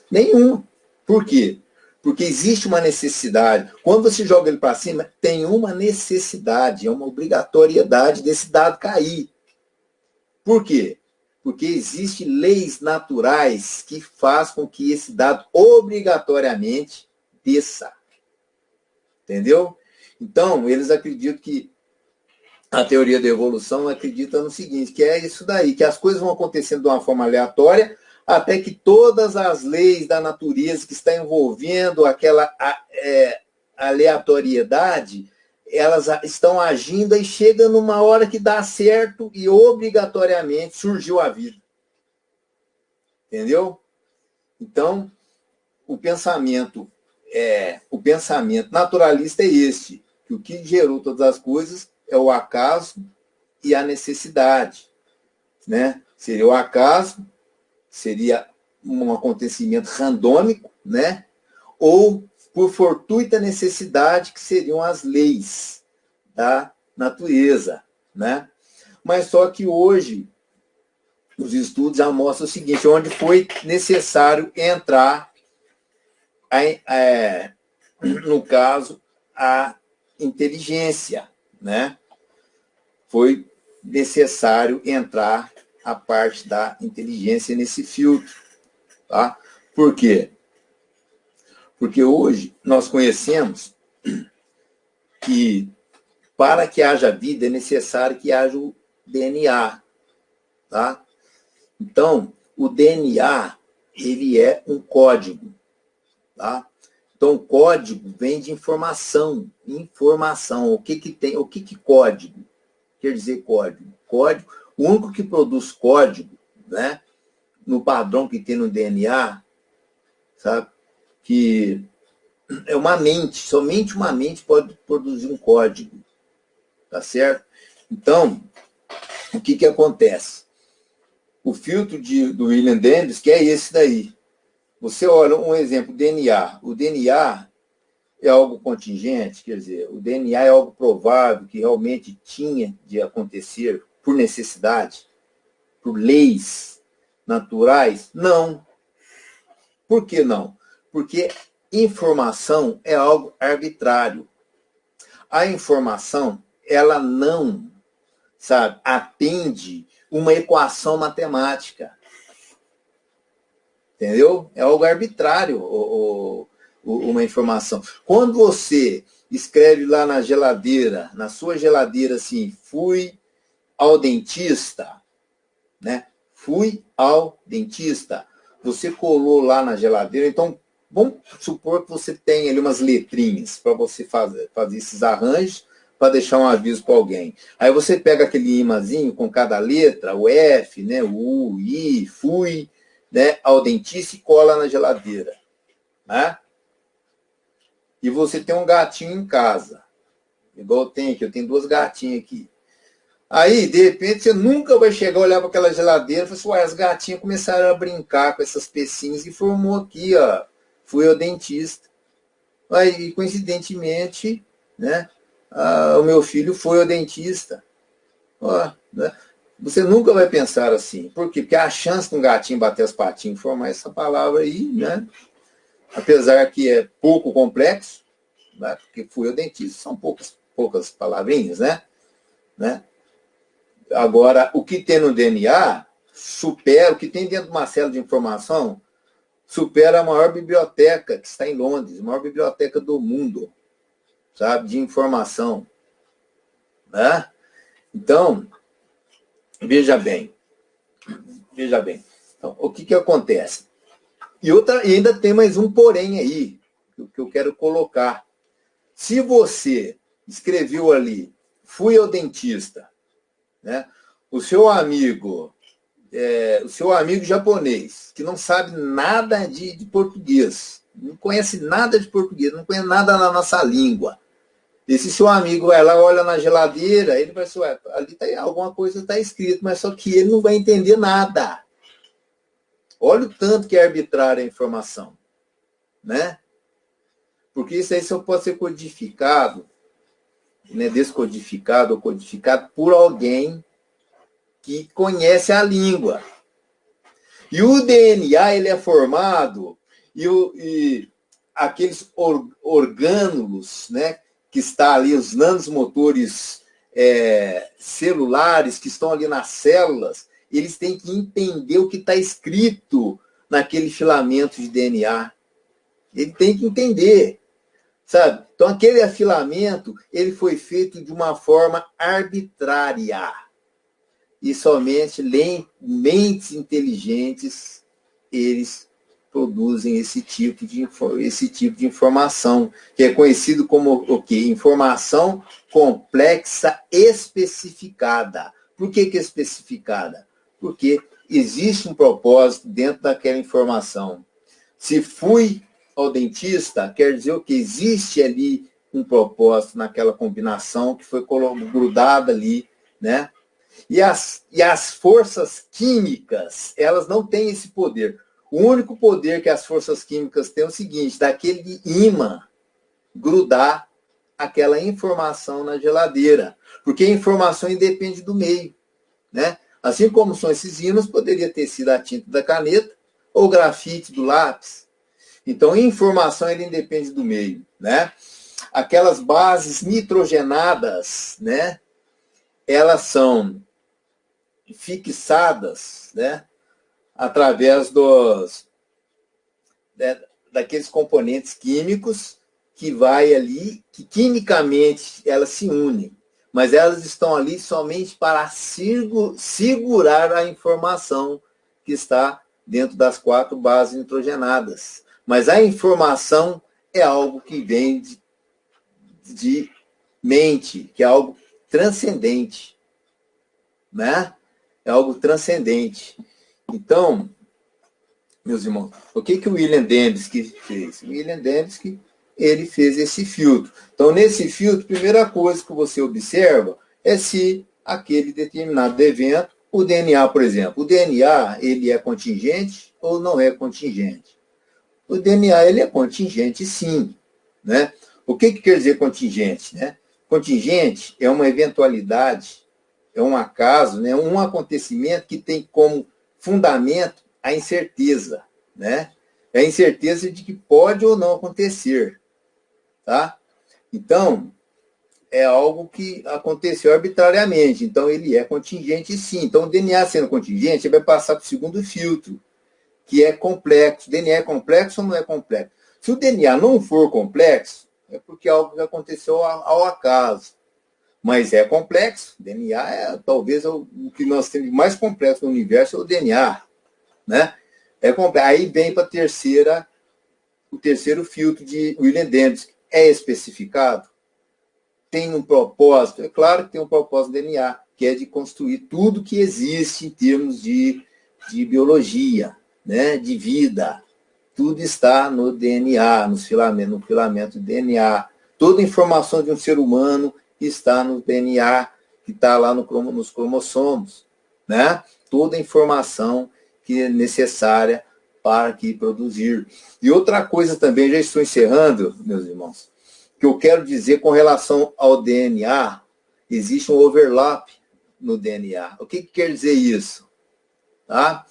Nenhum. Por quê? Porque existe uma necessidade. Quando você joga ele para cima, tem uma necessidade, é uma obrigatoriedade desse dado cair. Por quê? Porque existem leis naturais que fazem com que esse dado obrigatoriamente desça. Entendeu? Então, eles acreditam que a teoria da evolução acredita no seguinte, que é isso daí, que as coisas vão acontecendo de uma forma aleatória, até que todas as leis da natureza que está envolvendo aquela aleatoriedade, elas estão agindo e chega numa hora que dá certo e obrigatoriamente surgiu a vida. Entendeu? Então, o pensamento naturalista é este, que o que gerou todas as coisas é o acaso e a necessidade, né? Seria o acaso, seria um acontecimento randômico, né? Ou por fortuita necessidade, que seriam as leis da natureza, né? Mas só que hoje os estudos já mostram o seguinte, onde foi necessário entrar no caso, a inteligência, né? Foi necessário entrar a parte da inteligência nesse filtro, tá? Por quê? Porque hoje nós conhecemos que para que haja vida é necessário que haja o DNA, tá? Então, o DNA, ele é um código, tá? Então, código vem de informação. Informação. O que tem? O que código? Quer dizer código? Código. O único que produz código, né? No padrão que tem no DNA, sabe? Que é uma mente. Somente uma mente pode produzir um código. Tá certo? Então, o que acontece? O filtro do William James, que é esse daí. Você olha um exemplo, DNA. O DNA é algo contingente, quer dizer, o DNA é algo provável que realmente tinha de acontecer por necessidade, por leis naturais? Não. Por que não? Porque informação é algo arbitrário. A informação, ela não, atende uma equação matemática. Entendeu? É algo arbitrário uma informação. Quando você escreve lá na geladeira, na sua geladeira assim, fui ao dentista, né? Fui ao dentista. Você colou lá na geladeira, então vamos supor que você tem ali umas letrinhas para você fazer esses arranjos para deixar um aviso para alguém. Aí você pega aquele imãzinho com cada letra, o F, né? O U, I, fui, né, ao dentista e cola na geladeira. né? E você tem um gatinho em casa, igual eu tenho aqui, eu tenho 2 gatinhas aqui. Aí, de repente, você nunca vai chegar a olhar para aquela geladeira e falar assim, ué, as gatinhas começaram a brincar com essas pecinhas e formou aqui, ó, fui ao dentista. Aí, coincidentemente, né, o meu filho foi ao dentista. Ó, né? Você nunca vai pensar assim. Por quê? Porque a chance de um gatinho bater as patinhas e formar essa palavra aí, né, apesar que é pouco complexo, né, porque fui ao dentista, são poucas palavrinhas, né? Agora, o que tem no DNA supera, o que tem dentro de uma célula de informação, supera a maior biblioteca que está em Londres, a maior biblioteca do mundo, sabe, de informação. Né? Então, veja bem. Então, o que acontece? E ainda tem mais um porém aí, que eu quero colocar. Se você escreveu ali, fui ao dentista, né? O seu amigo japonês, que não sabe nada de português, não conhece nada de português, não conhece nada na nossa língua. Esse seu amigo vai lá, olha na geladeira, ele vai dizer, ali alguma coisa está escrito, mas só que ele não vai entender nada. Olha o tanto que é arbitrária a informação, né? Porque isso aí só pode ser codificado, né, descodificado ou codificado por alguém que conhece a língua. E o DNA ele é formado e aqueles orgânulos, né, que está ali, os nanomotores celulares que estão ali nas células, eles têm que entender o que está escrito naquele filamento de DNA. Ele tem que entender. Sabe? Então, aquele afilamento, ele foi feito de uma forma arbitrária. E somente mentes inteligentes, eles produzem esse tipo de informação, que é conhecido como o quê? Informação complexa especificada. Por que especificada? Porque existe um propósito dentro daquela informação. Se fui ao dentista, quer dizer o que? Existe ali um propósito naquela combinação que foi grudada ali, né? E as forças químicas, elas não têm esse poder. O único poder que as forças químicas têm é o seguinte, daquele ímã grudar aquela informação na geladeira. Porque a informação independe do meio, né? Assim como são esses ímãs, poderia ter sido a tinta da caneta ou o grafite do lápis. Então, a informação ele independe do meio, né? Aquelas bases nitrogenadas, né? Elas são fixadas, né? Através daqueles componentes químicos que vai ali, que quimicamente elas se unem, mas elas estão ali somente para segurar a informação que está dentro das 4 bases nitrogenadas. Mas a informação é algo que vem de mente, que é algo transcendente, né? É algo transcendente. Então, meus irmãos, o que o William Dembski fez? O William Dembski, ele fez esse filtro. Então, nesse filtro, a primeira coisa que você observa é se aquele determinado evento, o DNA, por exemplo, o DNA, ele é contingente ou não é contingente? O DNA, ele é contingente, sim, né? O que quer dizer contingente, né? Contingente é uma eventualidade, é um acaso, né? Um acontecimento que tem como fundamento a incerteza, né? É a incerteza de que pode ou não acontecer, tá? Então, é algo que aconteceu arbitrariamente, então ele é contingente, sim. Então, o DNA sendo contingente, ele vai passar para o segundo filtro, que é complexo. O DNA é complexo ou não é complexo? Se o DNA não for complexo, é porque é algo que aconteceu ao acaso. Mas é complexo. O DNA é talvez o que nós temos mais complexo no universo, é o DNA. Né? Aí vem para o terceiro filtro de William Dembski. É especificado? Tem um propósito? É claro que tem um propósito do DNA, que é de construir tudo que existe em termos de biologia, né? De vida. Tudo está no DNA, no filamento do DNA. Toda a informação de um ser humano está no DNA, que está lá nos cromossomos, né? Toda a informação que é necessária para que produzir. E outra coisa também, já estou encerrando, meus irmãos, que eu quero dizer com relação ao DNA, existe um overlap no DNA. O que quer dizer isso? Tá?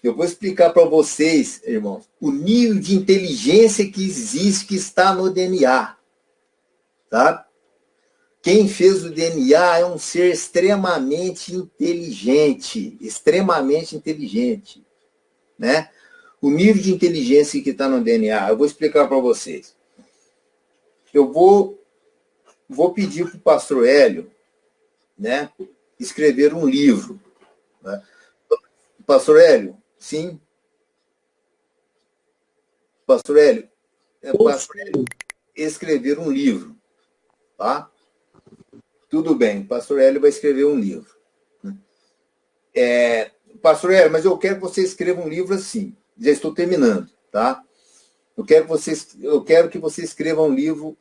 Eu vou explicar para vocês, irmãos, o nível de inteligência que existe, que está no DNA. Tá? Quem fez o DNA é um ser extremamente inteligente, né? O nível de inteligência que está no DNA, eu vou explicar para vocês. Eu vou pedir para o pastor Hélio, né, escrever um livro. Né? Pastor Hélio, sim? Pastor Hélio, escrever um livro, tá? Tudo bem, pastor Hélio vai escrever um livro. Pastor Hélio, mas eu quero que você escreva um livro assim. Já estou terminando, tá? Eu quero que você escreva um livro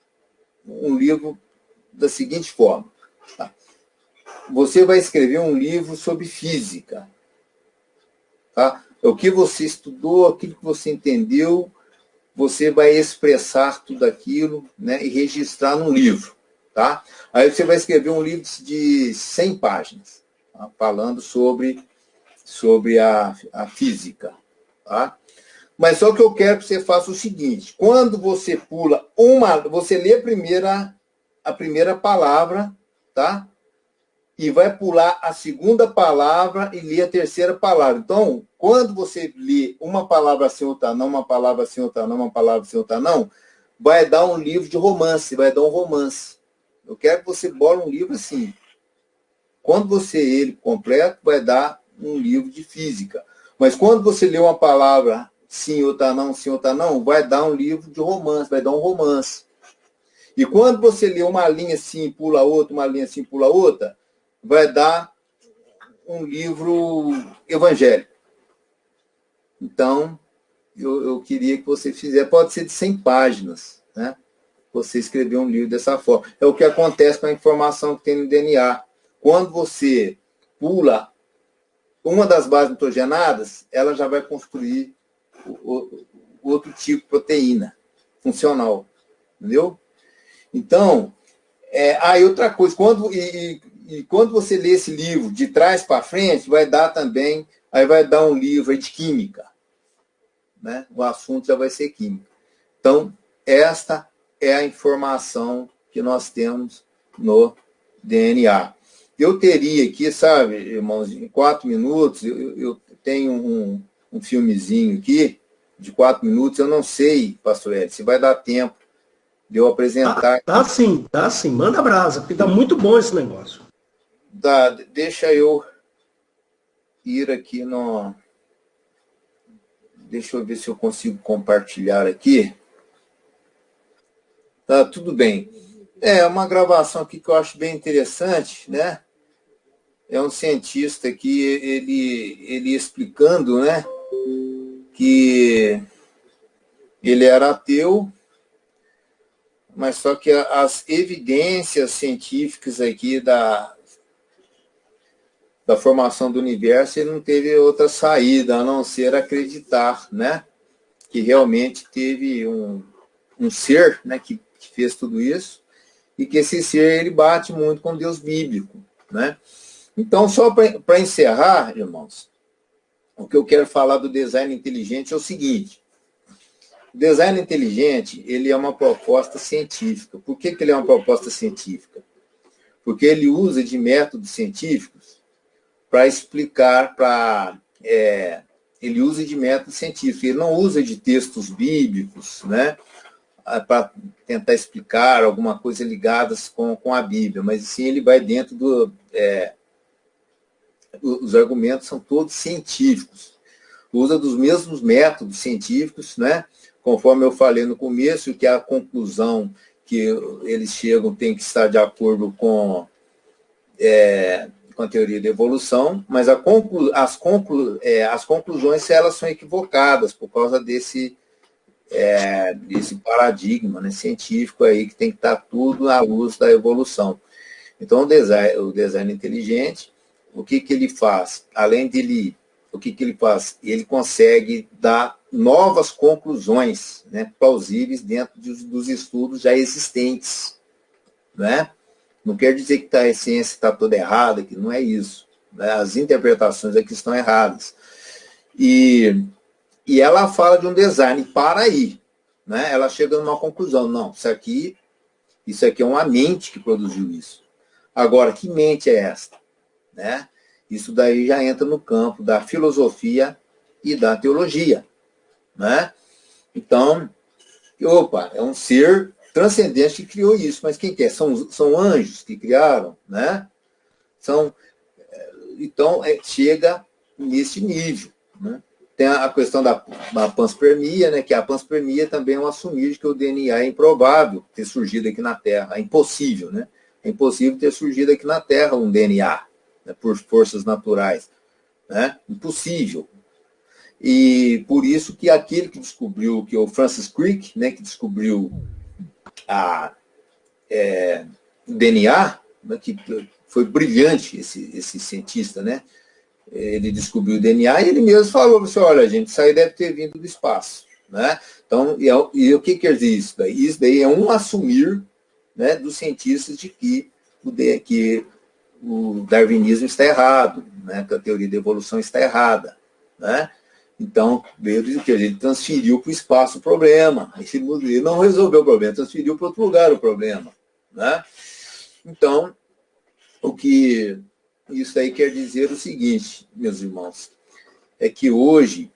da seguinte forma. Tá? Você vai escrever um livro sobre física. Tá? O que você estudou, aquilo que você entendeu, você vai expressar tudo aquilo, né, e registrar num livro. Tá? Aí você vai escrever um livro de 100 páginas, tá? Falando sobre a física. Tá? Mas só que eu quero que você faça o seguinte: quando você pula você lê a primeira palavra, tá? E vai pular a segunda palavra e lê a terceira palavra. Então, quando você lê uma palavra assim, outra não, uma palavra assim, outra não, uma palavra assim, outra não, vai dar um livro de romance, vai dar um romance. Eu quero que você bole um livro assim. Quando você lê ele completo, vai dar um livro de física. Mas quando você lê uma palavra sim, outra não, vai dar um livro de romance, vai dar um romance. E quando você lê uma linha assim, pula outra, uma linha assim, pula outra, vai dar um livro evangélico. Então, eu queria que você fizesse, pode ser de 100 páginas, né? Você escrever um livro dessa forma. É o que acontece com a informação que tem no DNA. Quando você pula uma das bases nitrogenadas, ela já vai construir outro tipo de proteína funcional. Entendeu? Então, aí outra coisa, quando você lê esse livro de trás para frente, vai dar um livro de química. Né? O assunto já vai ser química. Então, esta é a informação que nós temos no DNA. Eu teria aqui, sabe, irmãos, em 4 minutos, eu tenho um filmezinho aqui, de 4 minutos, eu não sei, pastor Ed, se vai dar tempo de eu apresentar. Tá sim, manda brasa, porque tá muito bom esse negócio. Deixa eu ir aqui no... Deixa eu ver se eu consigo compartilhar aqui. Tá, tudo bem. É uma gravação aqui que eu acho bem interessante, né? É um cientista aqui, ele explicando, né, que ele era ateu, mas só que as evidências científicas aqui da formação do universo, ele não teve outra saída a não ser acreditar, né, que realmente teve um ser, né, que fez tudo isso, e que esse ser ele bate muito com Deus bíblico, né? Então, só para encerrar, irmãos, o que eu quero falar do design inteligente é o seguinte: o design inteligente, ele é uma proposta científica. Por que ele é uma proposta científica? Porque ele usa de métodos científicos para explicar, ele usa de métodos científicos, ele não usa de textos bíblicos, né, para tentar explicar alguma coisa ligada com a Bíblia, mas sim ele vai dentro os argumentos são todos científicos. Usa dos mesmos métodos científicos, né? Conforme eu falei no começo, que a conclusão que eles chegam tem que estar de acordo com a teoria da evolução, mas as conclusões elas são equivocadas por causa desse esse paradigma, né, científico aí, que tem que estar tudo à luz da evolução. Então, o design inteligente, o que ele faz? Além dele, o que ele faz? Ele consegue dar novas conclusões, né, plausíveis dentro dos estudos já existentes. Né? Não quer dizer que a ciência está toda errada, que não é isso. Né? As interpretações aqui estão erradas. E ela fala de um design para aí. Né? Ela chega numa conclusão. Não, isso aqui é uma mente que produziu isso. Agora, que mente é esta? Né? Isso daí já entra no campo da filosofia e da teologia. Né? Então, é um ser transcendente que criou isso. Mas quem que é? São anjos que criaram, né? Então, chega nesse nível. Né? Tem a questão da panspermia, né? Que a panspermia também é um assumir de que o DNA é improvável ter surgido aqui na Terra. É impossível, né? É impossível ter surgido aqui na Terra um DNA, né? Por forças naturais. Né? Impossível. E por isso que aquele que descobriu, que é o Francis Crick, né? Que descobriu o DNA, né? Que foi brilhante esse cientista, né? Ele descobriu o DNA e ele mesmo falou assim, olha, gente, isso aí deve ter vindo do espaço. Né? Então, e o que quer dizer isso daí? Isso daí é um assumir, né, dos cientistas de que o darwinismo está errado, né, que a teoria da evolução está errada. Né? Então, veio dizer que ele transferiu para o espaço o problema. Ele não resolveu o problema, transferiu para outro lugar o problema. Né? Então, isso aí quer dizer o seguinte, meus irmãos, é que hoje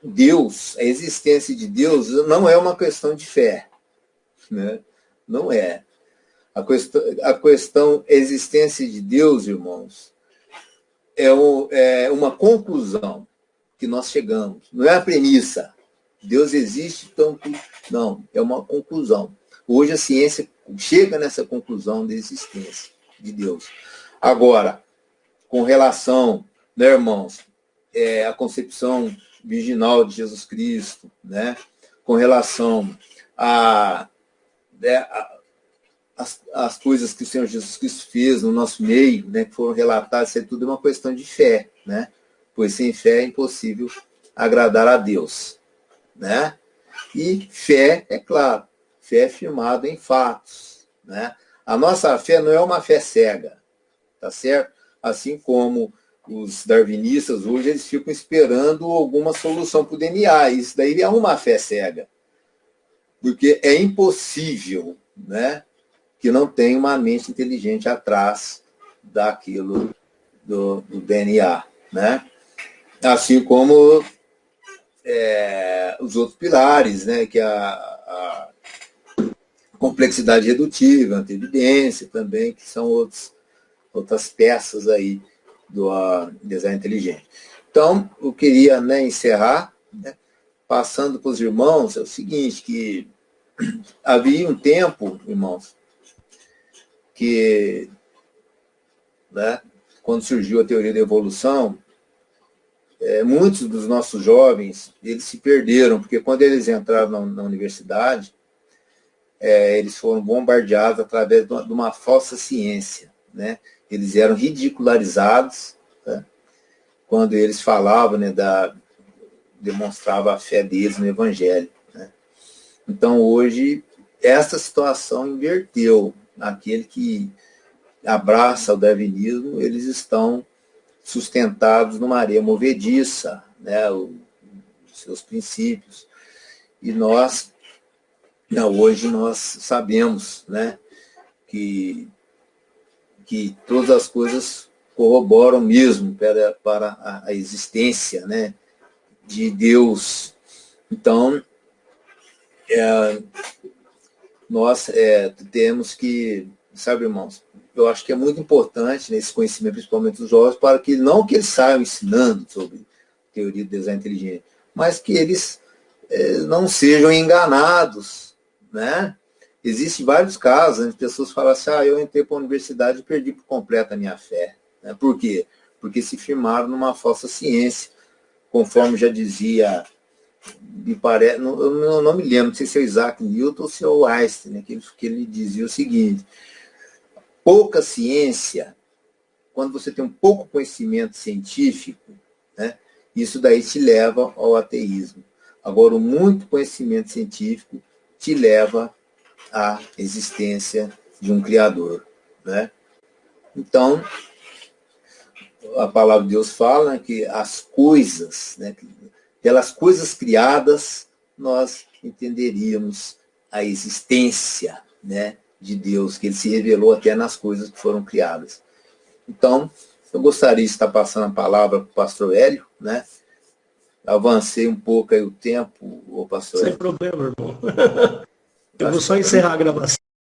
Deus, a existência de Deus não é uma questão de fé. Né? Não é. A questão existência de Deus, irmãos, é uma conclusão que nós chegamos. Não é a premissa. Deus existe, então... Não, é uma conclusão. Hoje a ciência chega nessa conclusão da existência de Deus. Agora, com relação, né, irmãos, a concepção virginal de Jesus Cristo, né, com relação as coisas que o Senhor Jesus Cristo fez no nosso meio, né, que foram relatadas, isso é tudo uma questão de fé, né, pois sem fé é impossível agradar a Deus. Né? E fé, é claro, fé é firmada em fatos. Né? A nossa fé não é uma fé cega, tá certo? Assim como os darwinistas hoje, eles ficam esperando alguma solução para o DNA. Isso daí é uma fé cega. Porque é impossível, né, que não tenha uma mente inteligente atrás daquilo do DNA. Né? Assim como os outros pilares, né, que a complexidade redutiva, a antevidência também, que são outras peças aí do design inteligente. Então, eu queria, né, encerrar, né, passando para os irmãos, é o seguinte, que havia um tempo, irmãos, que, né, quando surgiu a teoria da evolução, muitos dos nossos jovens, eles se perderam, porque quando eles entraram na universidade, eles foram bombardeados através de uma falsa ciência. Né? Eles eram ridicularizados, né, quando eles falavam, né, demonstravam a fé deles no Evangelho. Né? Então, hoje, essa situação inverteu. Aquele que abraça o darwinismo, eles estão sustentados numa areia movediça, né, os seus princípios. E hoje nós sabemos, né, que todas as coisas corroboram mesmo para a existência, né, de Deus. Então, nós temos que, sabe, irmãos, eu acho que é muito importante nesse conhecimento, principalmente dos jovens, para que não que eles saiam ensinando sobre teoria do design inteligente, mas que eles não sejam enganados. Né? Existem vários casos onde pessoas falam assim, eu entrei para a universidade e perdi por completo a minha fé. Né? Por quê? Porque se firmaram numa falsa ciência, conforme já dizia me parece, eu não me lembro, não sei se é o Isaac Newton ou se é o Einstein, né, que ele dizia o seguinte: pouca ciência, quando você tem um pouco conhecimento científico, né, isso daí te leva ao ateísmo. Agora, o muito conhecimento científico te leva à existência de um Criador, né? Então, a palavra de Deus fala, né, que as coisas, né, pelas coisas criadas, nós entenderíamos a existência, né, de Deus, que ele se revelou até nas coisas que foram criadas. Então, eu gostaria de estar passando a palavra para o pastor Hélio, né? Avancei um pouco aí o tempo, o pastor Sem Hélio. problema, irmão. Eu vou só encerrar a gravação